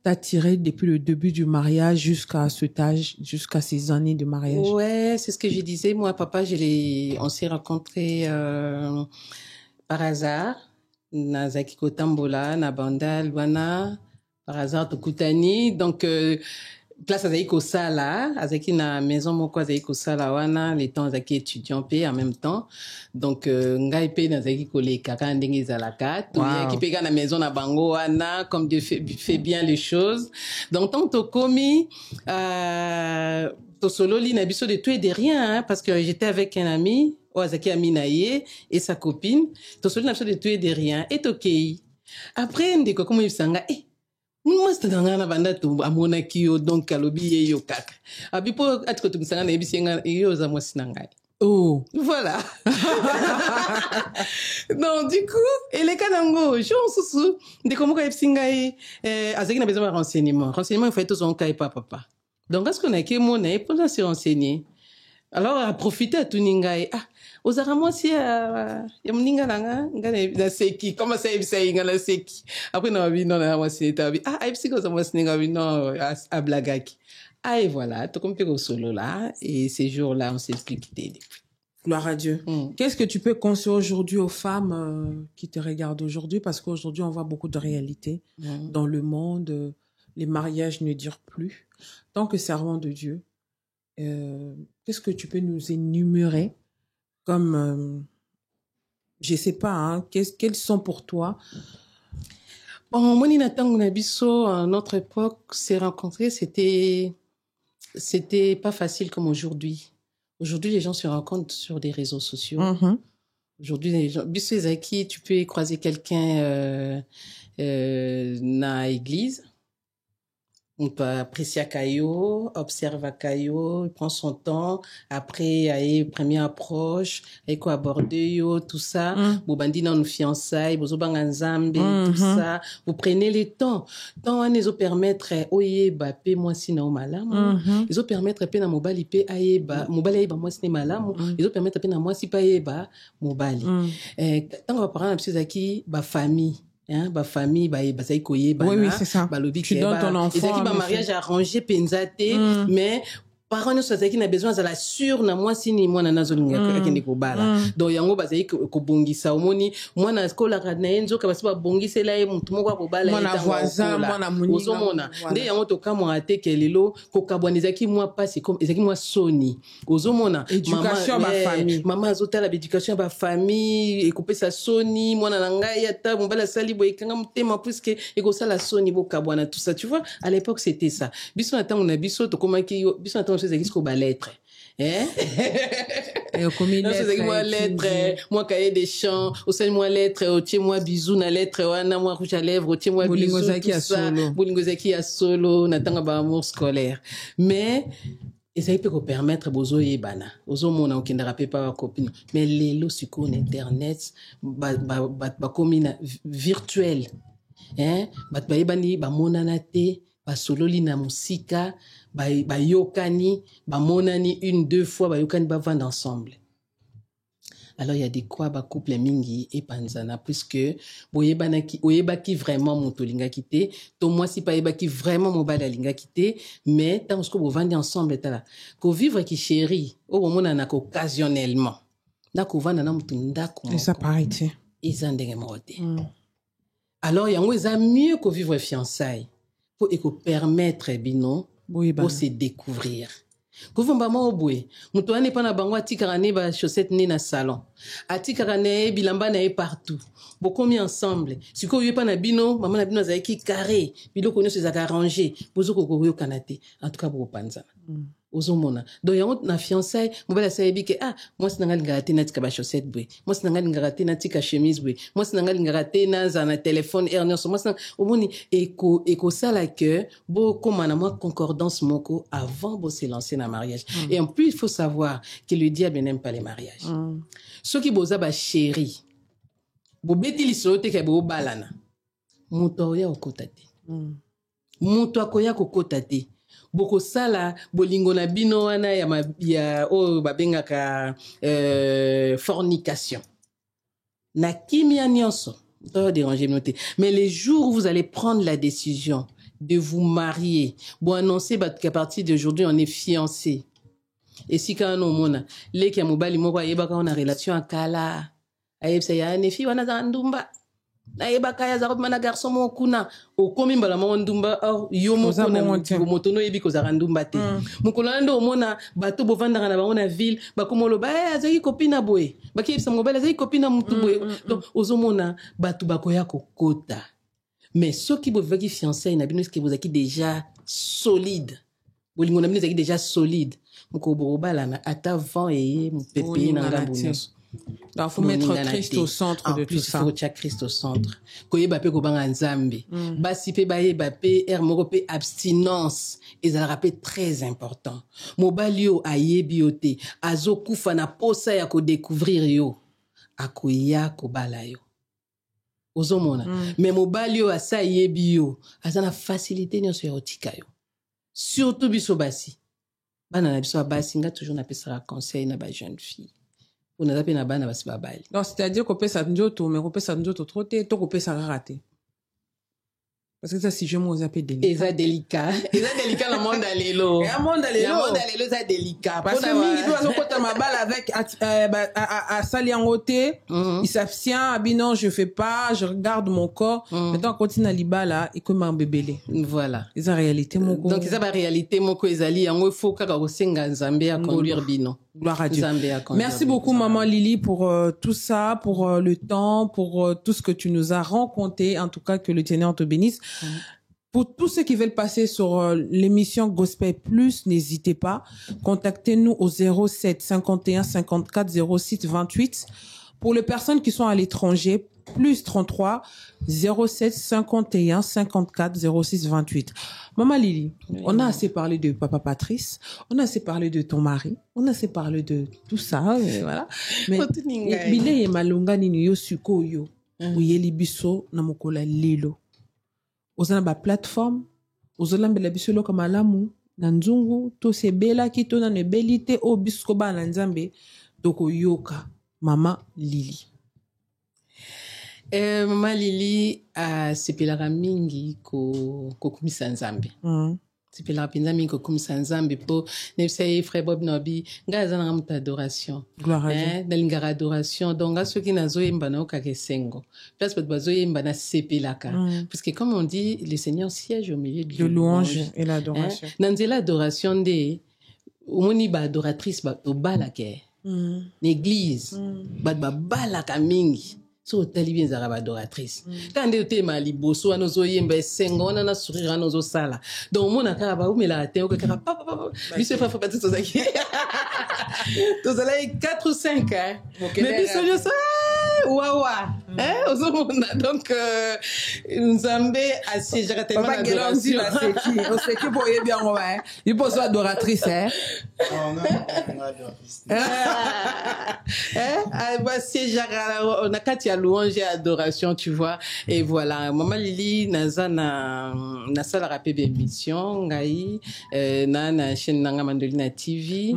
t'as tiré depuis le début du mariage jusqu'à cet âge, jusqu'à ces années de mariage? Ouais, c'est ce que je disais. Moi, papa, on s'est rencontrés par hasard. Na Zakiko Tambola, na Banda, Luana, par hasard, Tokutani. Donc, place à Zaiko Sala, à Zaki na maison moko Zaiko Sala wana, les temps Zaki étudiant pe en même temps. Donc ngai pe na Zaki ko le kaka ndenge zalaka, to qui pe na maison na bango wana, comme Dieu fait bien les choses. Donc tant to komi to solo li na biso de tout et de rien, hein, parce que j'étais avec un ami, Zaki Aminaye et sa copine, to solo na biso de tout et de rien et to kei. Après ndeko comme yusanga moi c'était dans na banda to amona kiyo donc alobi ye yo kaka abipo atiko tukusanga na ebisenga yo za mwasi na ngai. Oh voilà. Donc du coup ele kanango je susu de comment ka ebisenga azaki na besoin de renseignement il faut être son kai papa. Donc est-ce qu'on a que mon pour se renseigner Alors, à profiter à tout ningai. Ah, aux aramos si ya mninga nanga, na seki. Comment ça y na seki? Après, non, oui, non, moi, c'est tabi. Ah, ay psycho, ça moi, c'est non, à blagaki. Ah, et voilà, tout comme au solo là. Et ces jours-là, on s'est plus quitté depuis. Gloire à Dieu. Qu'est-ce que tu peux conseiller aujourd'hui aux femmes qui te regardent aujourd'hui? Parce qu'aujourd'hui, on voit beaucoup de réalités dans le monde. Les mariages ne durent plus. Tant que servant de Dieu, qu'est-ce que tu peux nous énumérer comme, je sais pas, hein, quels sont pour toi? Bon, moi, à notre époque, s'est rencontré, c'était pas facile comme aujourd'hui. Aujourd'hui, les gens se rencontrent sur des réseaux sociaux. Aujourd'hui, les gens, Bisso Ezaki, tu peux croiser quelqu'un dans l'église. On peut apprécier Kayo, observe Kayo, il prend son temps. Après, il première approche, il quoi aborder yo, tout ça. Vous bandit dans une fiançailles, vous banganzambe, tout ça. Vous prenez le temps. Tant on les permettre, oye, ba, paie moi si na malam. Ils ont permettre paie na mobali paie aïeba, mobali aïeba moi si na malam. Ils ont permettre paie na moi si pas aïeba, mobali. Tant on va parler de ces qui, ba famille. Hein, ba famille, ba ça y koye, ba oui, c'est ça. Ba lobi tu donnes ton enfant. Et ça qui ba mariage arrangé, penzate, mais parents ne sont qui n'a besoin de la sûre na moi si ni moi na nazolinga kende ko bala. Donc yango ba zayi ko bongisa omoni moi na skola ka na enzo ka basi ba bongisa la mutu moko ko bala moi na voisin, moi na muninga. Ozomona. Nde yango to ka mo ate kelelo ko kaboniza ki moi passe comme ezaki moi soni. Ozomona. Éducation ba famille. Maman azota la éducation ba famille et couper sa soni moi na ngai ata mo bala sali boy kanga mutema puisque e ko sala soni bo kabwana tout ça tu vois à l'époque c'était ça. Biso na tango na biso to komaki biso na c'est jusqu'au bas lettre. Hein? Moi lettre, moi cahier des chants, au sein moi lettre, au tiens moi bisou na lettre, wana moi rouge à lèvres, au tiens moi bisou tout ça. Bolingozaki à solo, natanga ba amour scolaire. Mais et ça peut permettre bozo yebana. Ozo mona okindara pe pa copine. Mais les lots sur internet ba komina virtuel. Hein? Ba yebani ba monanate, ba sololi na musika. Ba yokani, ba monani une, deux fois, ba yokani ba vendre ensemble. Alors, il y a des quoi, ba couple mingi et panzana, puisque, oyeba ki vraiment mon tolinga kité, to moi si pa yeba ki vraiment mon bala linga kité, mais, tant que vous vendez ensemble, tala. Ko vivre ki chéri, au moment na occasionnellement. Na ko vanda na mutunda ko. Et ça paraît, tiens. Ils en dégagent moté. Alors, il y a mieux que vivre fiançailles. Pour permettre, bino, pour se découvrir. Kuvumba mobwe, mutu ane pa na bango atikara ne ba chaussette ne na salon. Atikara ne bilamba na e partout. Boko mis ensemble. Siko yé pa na bino, maman na bino zaiki carré, biloko ne se zaka arrangé, bozo koko yo kanate. En tout cas boko panza. Ozomona. Donc yango na fiançailles, mobala sayebi ke moi sinanga lingara na tika ba chaussette bwe. Moi sinanga lingara na tika chemise bwe. Moi sinanga lingara na za na téléphone erneus. Moi sinanga omoni eko sala que bo koma na moi concordance moko avant bo se lancer na mariage. Et en plus il faut savoir que le diable n'aime pas les mariages. Ceux qui boza ba chéri. Bo beti lisolo te ke bo balana. Muto ya okotate. Muto akoya kokotate. Boko sala bolingo na bino wana ya babengaka fornication na kimia nyonso to déranger noter. Mais les jours où vous allez prendre la décision de vous marier, bon annoncer qu'à partir d'aujourd'hui on est fiancés. Et si quand on mona les ki mobali moko ayeba ka on a relation akala ayebsa ya ne fi wana za ndumba na yeba kaya za mana garçon mo kuna o komi mbala mo ndumba yo mo kuna moto no yebi ko za ndumba te mukolando omona bato bovanda na bango na ville bakomolo ba azaki copine boye bakiyebisa mobile azaki copine mutu boye donc ozomona bato bakoya kokota mais ceux qui bovaki fiancé na bino qui bozaki déjà solide bolingo na bino zaki déjà solide mukobo bala na ata vent et mu pepe na ngambo nyonso. Donc, faut mettre Christ au centre de tout ça. Il faut mettre Christ au centre. Koyeba pe ko banga nzambe. Basi pe bayeba pe moko pe abstinence. Et ça rappelle très important. Mobali yo ayebi yo te. Azo kufa na posa ya ko découvrir yo. Akoya ko bala yo. Ozomona. Mais mobali yo asa yebi yo. Azana facilité nyonso ya otika yo. Surtout biso basi. bana na biso basi nga toujours na pesa conseil na ba jeune fille on a pe na bana basi babali donc c'est-à-dire qu'on pesa njoto mais qu'on pesa njoto trop te to ko pesa raté parce que ça si je m'ose appeler délicat délicat le monde alelo le monde alelo ça délicat parce que mingi tu vas côté ma balle avec à saliangoté il s'abstient non je fais pas je regarde mon corps maintenant continue à libala et comme un bébé voilà c'est la réalité mon donc c'est la réalité moko ezali yango faut kaka kosenga nzambe à conduire bino. Gloire à Dieu. Merci beaucoup, Maman Lily, pour tout ça, pour le temps, pour tout ce que tu nous as raconté. En tout cas, que le Seigneur te bénisse. Pour tous ceux qui veulent passer sur l'émission Gospel Plus, n'hésitez pas. Contactez-nous au 07 51 54 06 28. Pour les personnes qui sont à l'étranger, plus 33 07 51 54 06 28. Maman Lily, oui. On a assez parlé de Papa Patrice, on a assez parlé de ton mari, on a assez parlé de tout ça, voilà. Mais bile malunga nini yo suko yo, uyeli biso na mokola lelo. Ozana ba plateforme, ozolambela biso lo kama lamu na nzungu to sebela kito na nebelite o bisko ba na nzambe toko yoka. Maman Lily. Maman Lily a sepelaka mingi ko kumisa nzambe. Sepelaka penza mingi ko kumisa nzambe po nebisa frère Bob Nobi nga azana muta adoration. Gloire à Dieu. Dalingara adoration donc soki nazo yemba na okake sengo. Place pot bazo yemba na sepelaka parce que comme on dit le Seigneur siège au milieu de louange et l'adoration. Nanzela adoration de omoni ba adoratrice ba obalake. L'église balaka mingi so tali bien zara adoratrice quand nde te mali boso anozo yemba sengo na sourire anozo sala donc mona ka ba umela te o ka papa biso fa fa patito zaki to zala 4 ou 5 mais biso je sais wawa ozomona donc nzambe asiégera tellement d'adoration on sait que pour y bien on va il faut soit adoratrice on a katia louange et adoration tu vois et voilà Maman Lily nazana na sala rapide émission ngai na chaîne nanga Mandolina TV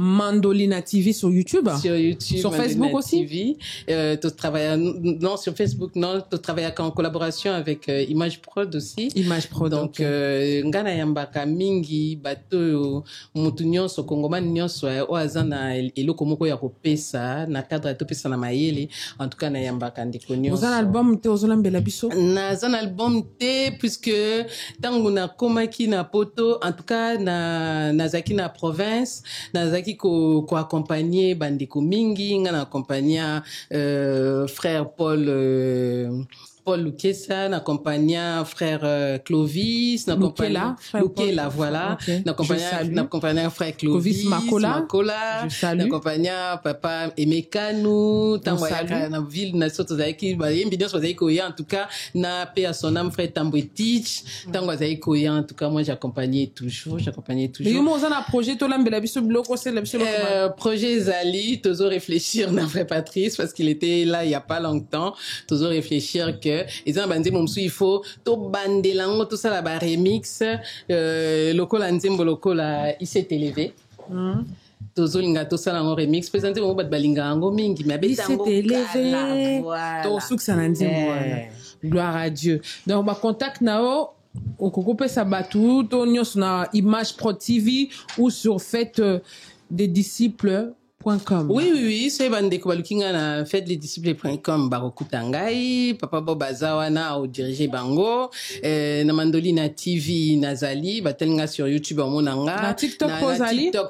sur YouTube sur Mandolina Facebook aussi TV tu travailles non sur Facebook non tu travailles en collaboration avec Image Prod aussi donc ngana yambaka mingi bato mutu nyonso kongomani nyonso o azana eloko moko ya kopesa na cadre to pesa na mayele en tout cas na yambaka ndiko nyonso Ozan album te ozolambela biso na zan album te puisque tango na komaki na poto en tout cas na zaki na province na zaki ko accompagner bandeko mingi ngana accompagner frère Paul Lukesa, n'accompagnant frère Clovis, n'accompagnant Lukela, voilà, n'accompagnant frère Clovis Makola, n'accompagnant papa Emekanu, t'envoyaka na ville na soto zaiki, ba yembidion so zaiki koya en tout cas, na paix à son âme frère Tambwetich, tango zaiki koya en tout cas moi j'accompagnais toujours. Mais moi on a un projet to lambela biso bloko c'est la biso projet Zali, toujours réfléchir na frère Patrice parce qu'il était là il y a pas longtemps, toujours réfléchir que ils ont bandé mon il faut to bandelango tout ça la ba remix lokola nzembo lokola il s'est élevé tozolinga to sala ngo remix présenter mo bat balinga ngo mingi mais betango élevé to suksa na nzembo gloire à Dieu donc ba contact nao okoko sa batu to nyos na Image Pro TV ou sur Fête des Disciples Oui, c'est bandeko balukinga na faites-les-disciples.com barokutangai papa bobazawa na au diriger bango na Mandolina TV nazali batelinga sur YouTube omonanga na TikTok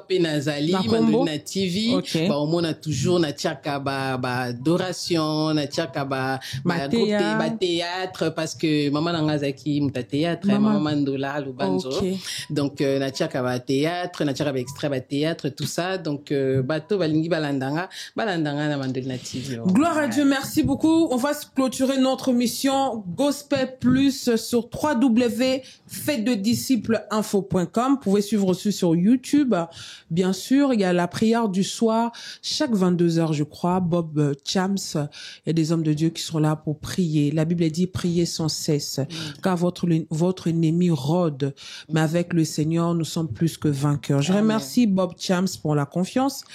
pe nazali Mandolina TV ba omona toujours na tiaka ba adoration na tiaka ba théâtre parce que maman nanga zaki muta théâtre maman Mandola Lubanzo donc na tiaka ba théâtre na tiaka ba extrait ba théâtre tout ça donc bato balingi balandanga na Mandela TV. Gloire à Dieu, merci beaucoup. On va clôturer notre mission Gospel Plus sur www.faitededisciplesinfo.com. Vous pouvez suivre aussi sur YouTube. Bien sûr, il y a la prière du soir, chaque 22h, je crois. Bob Chams, il y a des hommes de Dieu qui sont là pour prier. La Bible dit priez sans cesse, car votre ennemi rôde. Mais avec le Seigneur, nous sommes plus que vainqueurs. Je remercie Bob Chams pour la confiance.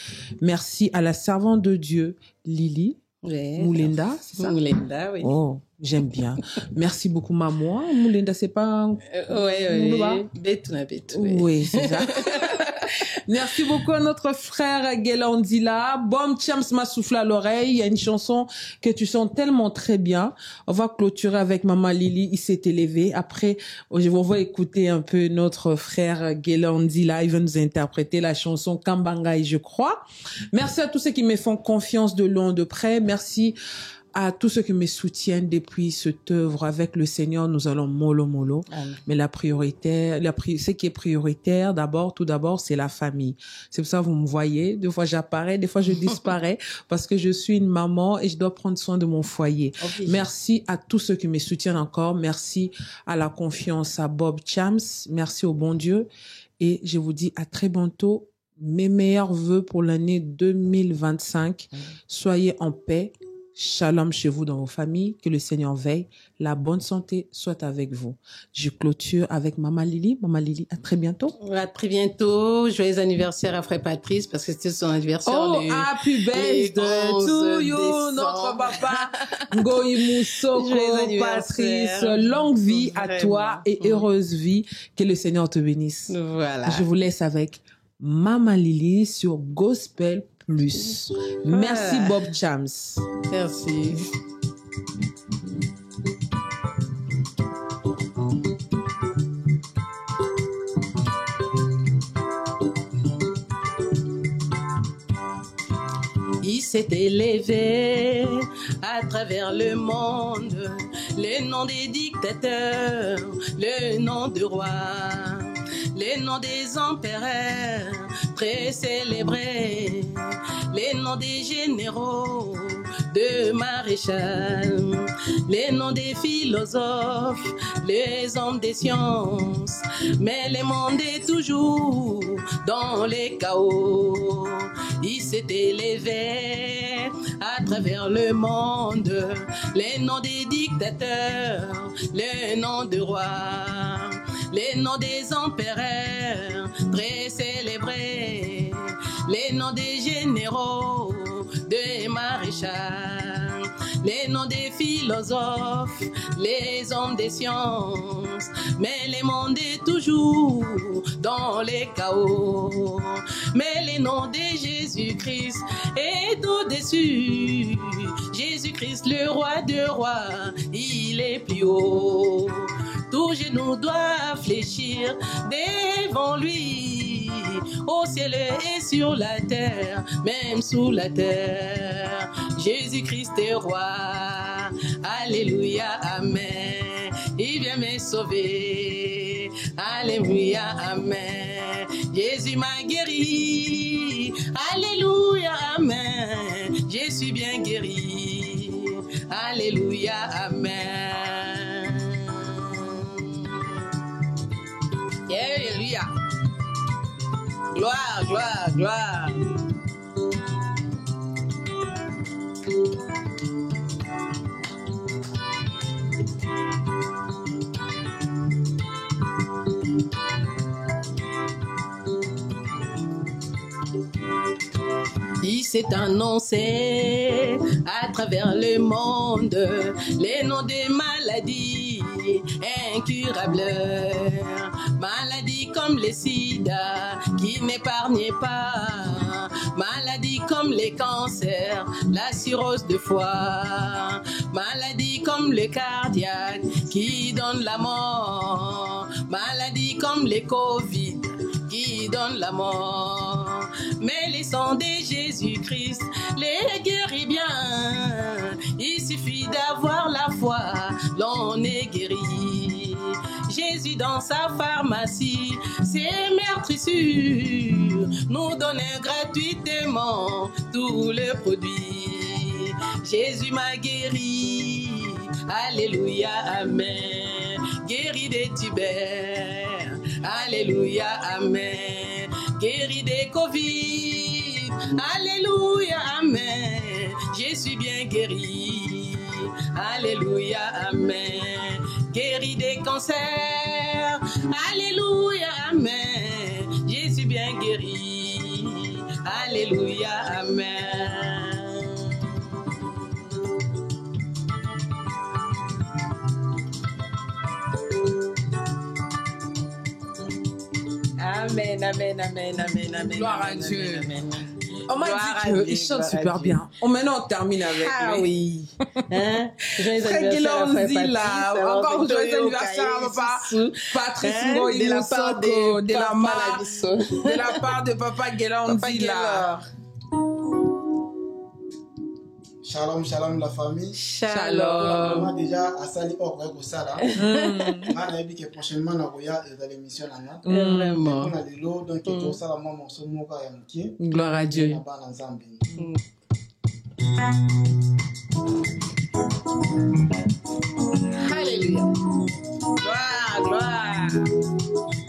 Merci à la servante de Dieu, Lily. Ouais, Moulinda, c'est ça? Moulinda, oui. Oh, j'aime bien. Merci beaucoup, maman. Moulinda, c'est pas... Oui. Oui, c'est ça. Merci beaucoup à notre frère Guélandila. Bob Chams m'a soufflé à l'oreille. Il y a une chanson que tu sens tellement très bien. On va clôturer avec Maman Lily. Il s'est élevé. Après, on va écouter un peu notre frère Guélandila. Il va nous interpréter la chanson Kambangai, je crois. Merci à tous ceux qui me font confiance de loin, de près. Merci à tous ceux qui me soutiennent depuis cette œuvre. Avec le Seigneur, nous allons mollo. Mais ce qui est prioritaire, tout d'abord, c'est la famille. C'est pour ça que vous me voyez. Des fois, j'apparais, des fois, je disparais parce que je suis une maman et je dois prendre soin de mon foyer. Okay. Merci à tous ceux qui me soutiennent encore. Merci à la confiance à Bob Chams. Merci au bon Dieu. Et je vous dis à très bientôt. Mes meilleurs vœux pour l'année 2025. Soyez en paix. Shalom chez vous dans vos familles, que le Seigneur veille, la bonne santé soit avec vous. Je clôture avec Maman Lily. Maman Lily, à très bientôt. À très bientôt. Joyeux anniversaire à Frère Patrice parce que c'était son anniversaire. Oh, happy birthday to you, notre papa. Ngoï Moussoko, Patrice. Longue vie à toi et heureuse vie. Que le Seigneur te bénisse. Voilà. Je vous laisse avec Maman Lily sur Gospel Plus. Merci Bob Chams. Merci. Il s'est élevé à travers le monde, le nom des dictateurs, le nom de rois, les noms des empereurs très célébrés, les noms des généraux, de maréchal, les noms des philosophes, les hommes des sciences, mais le monde est toujours dans les chaos. Il s'est élevé à travers le monde, les noms des dictateurs, les noms de rois, les noms des empereurs très célébrés, les noms des généraux, des maréchals, les noms des philosophes, les hommes des sciences, mais le monde est toujours dans les chaos. Mais le nom de Jésus-Christ est au-dessus. Jésus-Christ, le roi de rois, il est plus haut. Tout genou doit fléchir devant lui, au ciel et sur la terre, même sous la terre. Jésus-Christ est roi, alléluia, amen. Il vient me sauver, alléluia, amen. Jésus m'a guéri, alléluia, amen. Je suis bien guéri, alléluia, amen. Alléluia. Gloire, gloire, gloire. Il s'est annoncé à travers le monde les noms des maladies incurables, maladies comme le sida qui n'épargnent pas, maladies comme les cancers, la cirrhose de foie, maladies comme le cardiaque qui donne la mort, maladies comme les Covid qui donnent la mort. Mais les sangs de Jésus-Christ les guérit bien. Il suffit d'avoir la foi, l'on est guéri. Jésus dans sa pharmacie, ses meurtrissures nous donnait gratuitement tous les produits. Jésus m'a guéri, alléluia, amen. Guéri des tubercules, alléluia, amen. Guéri des Covid, alléluia, amen. Je suis bien guéri, alléluia, amen. Guéri des cancers, alléluia, amen. Je suis bien guéri, alléluia, amen. Amen, amen, amen, amen, amen. Gloire à amen, Dieu. amen, amen. On m'a dit qu'il chante super bien. Maintenant, on termine avec Ah lui. oui. Hein? Joyeux Frère anniversaire à Frère Guélonzi, là. Patrice, Encore Victorio joyeux anniversaire à Okaï, papa Sissou. Patrice Hein? Ngoyi De la part Moussoko, de la Papa mar- Labisso. de la part de papa Guélonzi, Papa là. Guélor. Shalom, shalom la famille. Shalom. Moi déjà à Sali Orgue au Sala. Moi dit que prochainement on va dans l'émission là. Vraiment. On a des lots donc au Sala moi mon son moka ya mki. Gloire à Dieu. Na bana Nzambe. Alléluia. Gloire, gloire.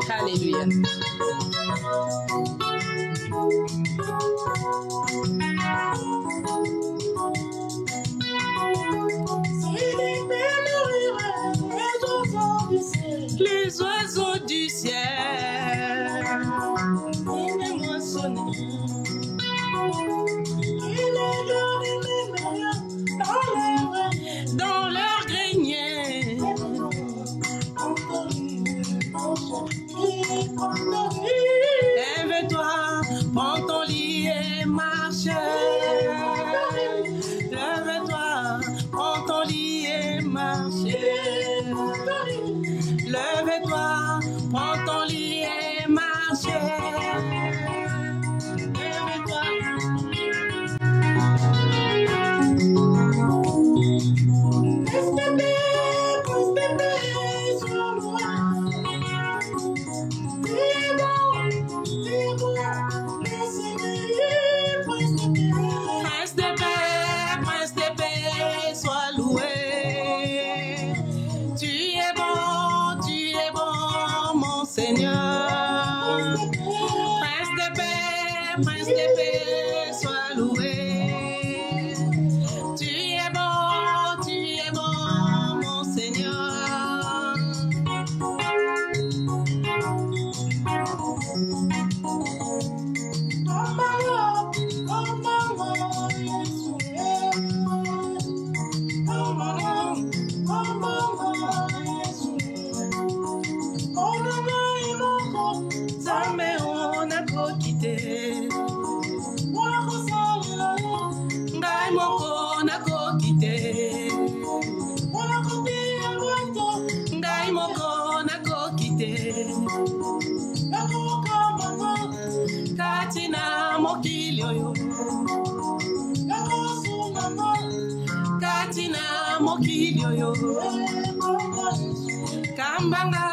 Alléluia. Les oiseaux du ciel, ils moissonnent. Dans leur grenier. Lève-toi, prends ton lit et marche. Lève-toi, prends ton lit et marche. Lève-toi, prends ton lit et marche. Lève-toi. Prince de paix, sois loué. Tu es bon, mon Seigneur. Prince de paix, sois loué. Tu es bon, mon Seigneur. Zame on a quitté. Ngai moko na quitté. Ngai moko na quitté. Katina mokili oyo. Katina mokili oyo. Kambanga,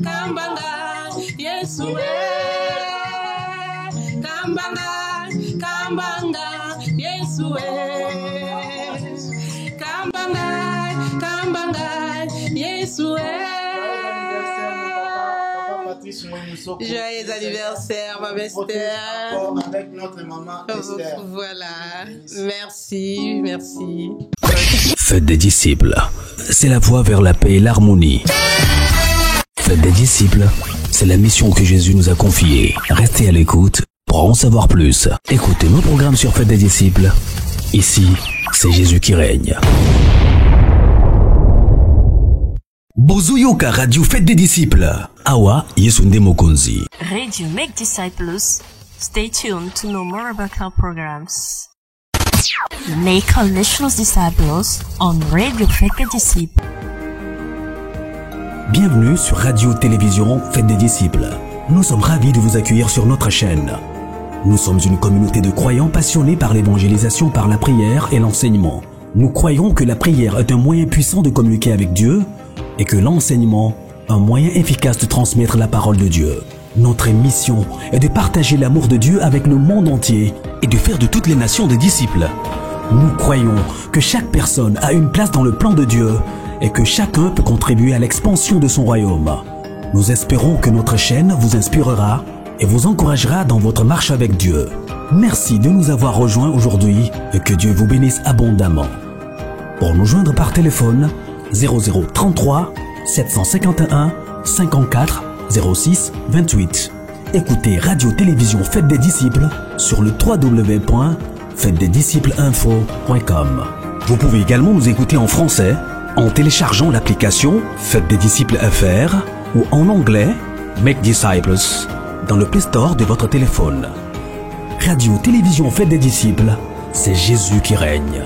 kambanga, Yesu kambanga, kambanga, Yesu kambanga, kambanga, Yesu Joyeux anniversaire, ma Esther. Avec notre maman Esther. Voilà, merci, merci. Fête des disciples, c'est la voie vers la paix et l'harmonie. Fête des disciples, c'est la mission que Jésus nous a confiée. Restez à l'écoute pour Pour en savoir plus, écoutez nos programmes sur Fête des Disciples. Ici, c'est Jésus qui règne. Bozuyoka Radio Fête des Disciples. Awa Yesunde Mokonzi. Radio Make Disciples. Stay tuned to know more about our programs. Make National Disciples on Radio Fête des Disciples. Bienvenue sur Radio-Télévision Fête des Disciples. Nous sommes ravis de vous accueillir sur notre chaîne. Nous sommes une communauté de croyants passionnés par l'évangélisation par la prière et l'enseignement. Nous croyons que la prière est un moyen puissant de communiquer avec Dieu et que l'enseignement, un moyen efficace de transmettre la parole de Dieu. Notre mission est de partager l'amour de Dieu avec le monde entier et de faire de toutes les nations des disciples. Nous croyons que chaque personne a une place dans le plan de Dieu et que chacun peut contribuer à l'expansion de son royaume. Nous espérons que notre chaîne vous inspirera et vous encouragera dans votre marche avec Dieu. Merci de nous avoir rejoints aujourd'hui et que Dieu vous bénisse abondamment. Pour nous joindre par téléphone, 0033 751 54 06 28. Écoutez Radio-Télévision Fête des Disciples sur le www.fêtedesdiscipleinfo.com. Vous pouvez également nous écouter en français en téléchargeant l'application Fête des Disciples FR ou en anglais Make Disciples dans le Play Store de votre téléphone. Radio-Télévision Fête des Disciples, c'est Jésus qui règne.